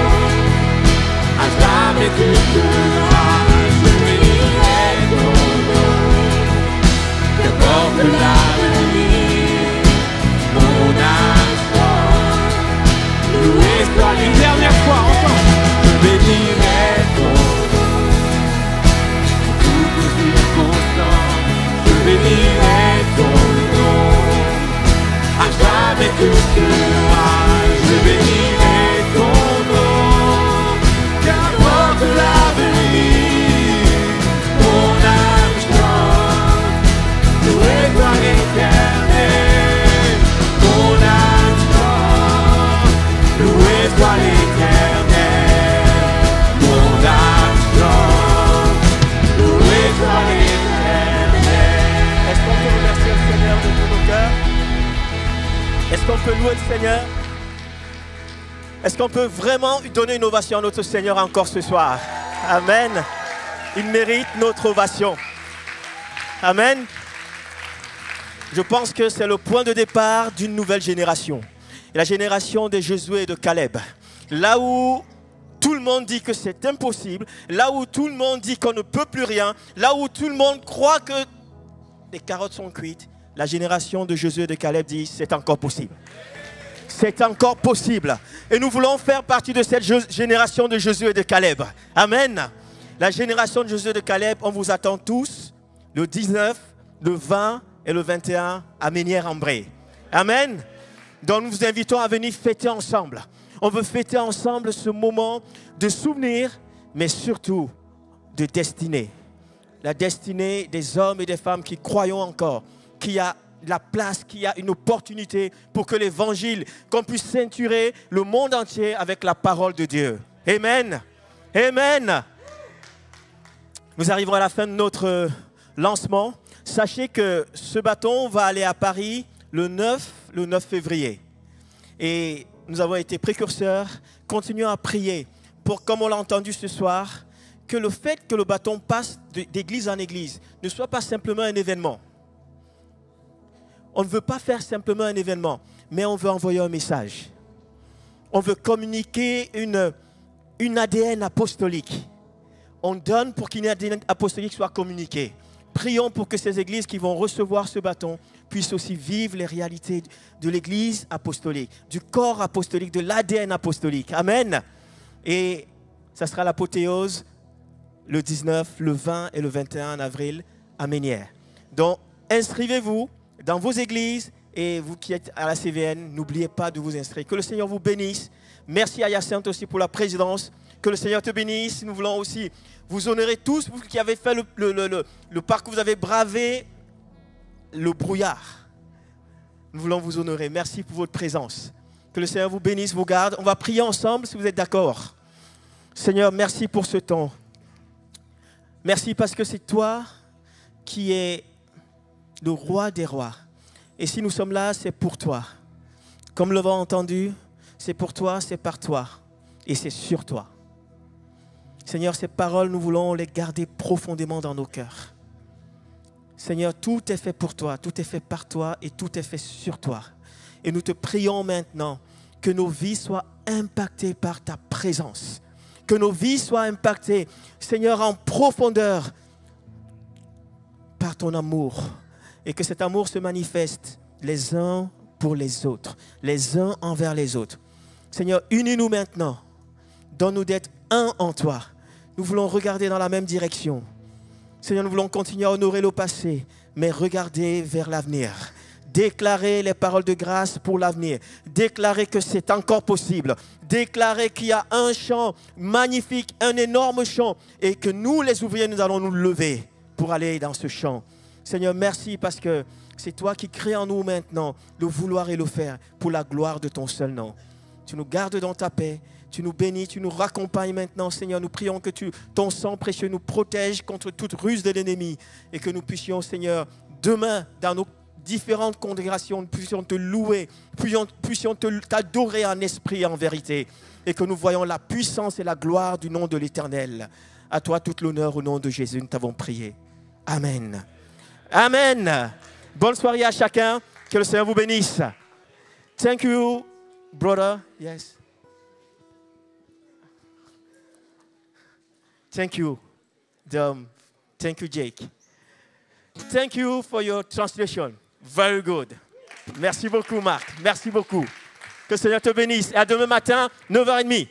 À jamais tu seras, je bénirai ton nom. Qu'importe l'avenir, mon âme chante. Loué soit une dernière fois ensemble. Je bénirai ton nom. En toutes circonstances, je bénirai ton nom. À jamais tu seras, je bénirai ton nom. Qu'importe l'avenir, mon âme chante. Loué soit l'Éternel, mon âme chante. Loué soit l'Éternel, mon âme chante. Loué soit l'Éternel. Est-ce qu'on peut remercier le Seigneur de tout nos cœurs? Est-ce qu'on peut louer le Seigneur? Est-ce qu'on peut vraiment lui donner une ovation à notre Seigneur encore ce soir? Amen. Il mérite notre ovation. Amen. Je pense que c'est le point de départ d'une nouvelle génération. La génération de Josué et de Caleb. Là où tout le monde dit que c'est impossible, là où tout le monde dit qu'on ne peut plus rien, là où tout le monde croit que les carottes sont cuites, la génération de Josué et de Caleb dit c'est encore possible. C'est encore possible. Et nous voulons faire partie de cette génération de Josué et de Caleb. Amen. La génération de Josué et de Caleb, on vous attend tous le 19, le 20 et le 21 à Ménière-en-Bray. Amen. Donc nous vous invitons à venir fêter ensemble. On veut fêter ensemble ce moment de souvenir, mais surtout de destinée. La destinée des hommes et des femmes qui croyons encore, qu'il y a la place, qu'il y a une opportunité pour que l'évangile, qu'on puisse ceinturer le monde entier avec la parole de Dieu. Amen. Amen. Nous arrivons à la fin de notre lancement. Sachez que ce bâton va aller à Paris le 9 février. Et nous avons été précurseurs. Continuons à prier pour, comme on l'a entendu ce soir, que le fait que le bâton passe d'église en église ne soit pas simplement un événement. On ne veut pas faire simplement un événement, mais on veut envoyer un message. On veut communiquer une ADN apostolique. On donne pour qu'une ADN apostolique soit communiquée. Prions pour que ces églises qui vont recevoir ce bâton puissent aussi vivre les réalités de l'église apostolique, du corps apostolique, de l'ADN apostolique. Amen. Et ça sera l'apothéose le 19, le 20 et le 21 avril à Ménière. Donc, inscrivez-vous dans vos églises et vous qui êtes à la CVN, n'oubliez pas de vous inscrire. Que le Seigneur vous bénisse. Merci à Hyacinthe aussi pour la présidence. Que le Seigneur te bénisse. Nous voulons aussi vous honorer tous, vous qui avez fait le parcours, vous avez bravé le brouillard. Nous voulons vous honorer. Merci pour votre présence. Que le Seigneur vous bénisse, vous garde. On va prier ensemble si vous êtes d'accord. Seigneur, merci pour ce temps. Merci parce que c'est toi qui es le roi des rois. Et si nous sommes là, c'est pour toi. Comme nous l'avons entendu, c'est pour toi, c'est par toi. Et c'est sur toi. Seigneur, ces paroles, nous voulons les garder profondément dans nos cœurs. Seigneur, tout est fait pour toi, tout est fait par toi et tout est fait sur toi. Et nous te prions maintenant que nos vies soient impactées par ta présence. Que nos vies soient impactées, Seigneur, en profondeur par ton amour. Et que cet amour se manifeste les uns pour les autres, les uns envers les autres. Seigneur, unis-nous maintenant. Donne-nous d'être un en toi. Nous voulons regarder dans la même direction. Seigneur, nous voulons continuer à honorer le passé, mais regarder vers l'avenir. Déclarer les paroles de grâce pour l'avenir. Déclarer que c'est encore possible. Déclarer qu'il y a un champ magnifique, un énorme champ, et que nous, les ouvriers, nous allons nous lever pour aller dans ce champ. Seigneur, merci parce que c'est toi qui crées en nous maintenant le vouloir et le faire pour la gloire de ton seul nom. Tu nous gardes dans ta paix, tu nous bénis, tu nous raccompagnes maintenant, Seigneur. Nous prions que ton sang précieux nous protège contre toute ruse de l'ennemi et que nous puissions, Seigneur, demain, dans nos différentes congrégations, nous puissions te louer, puissions t'adorer en esprit et en vérité et que nous voyons la puissance et la gloire du nom de l'Éternel. À toi toute l'honneur au nom de Jésus, nous t'avons prié. Amen. Amen. Bonne soirée à chacun. Que le Seigneur vous bénisse. Thank you, brother. Yes. Thank you. Thank you, Jake. Thank you for your translation. Very good. Merci beaucoup, Marc. Merci beaucoup. Que le Seigneur te bénisse. Et à demain matin, 9h30.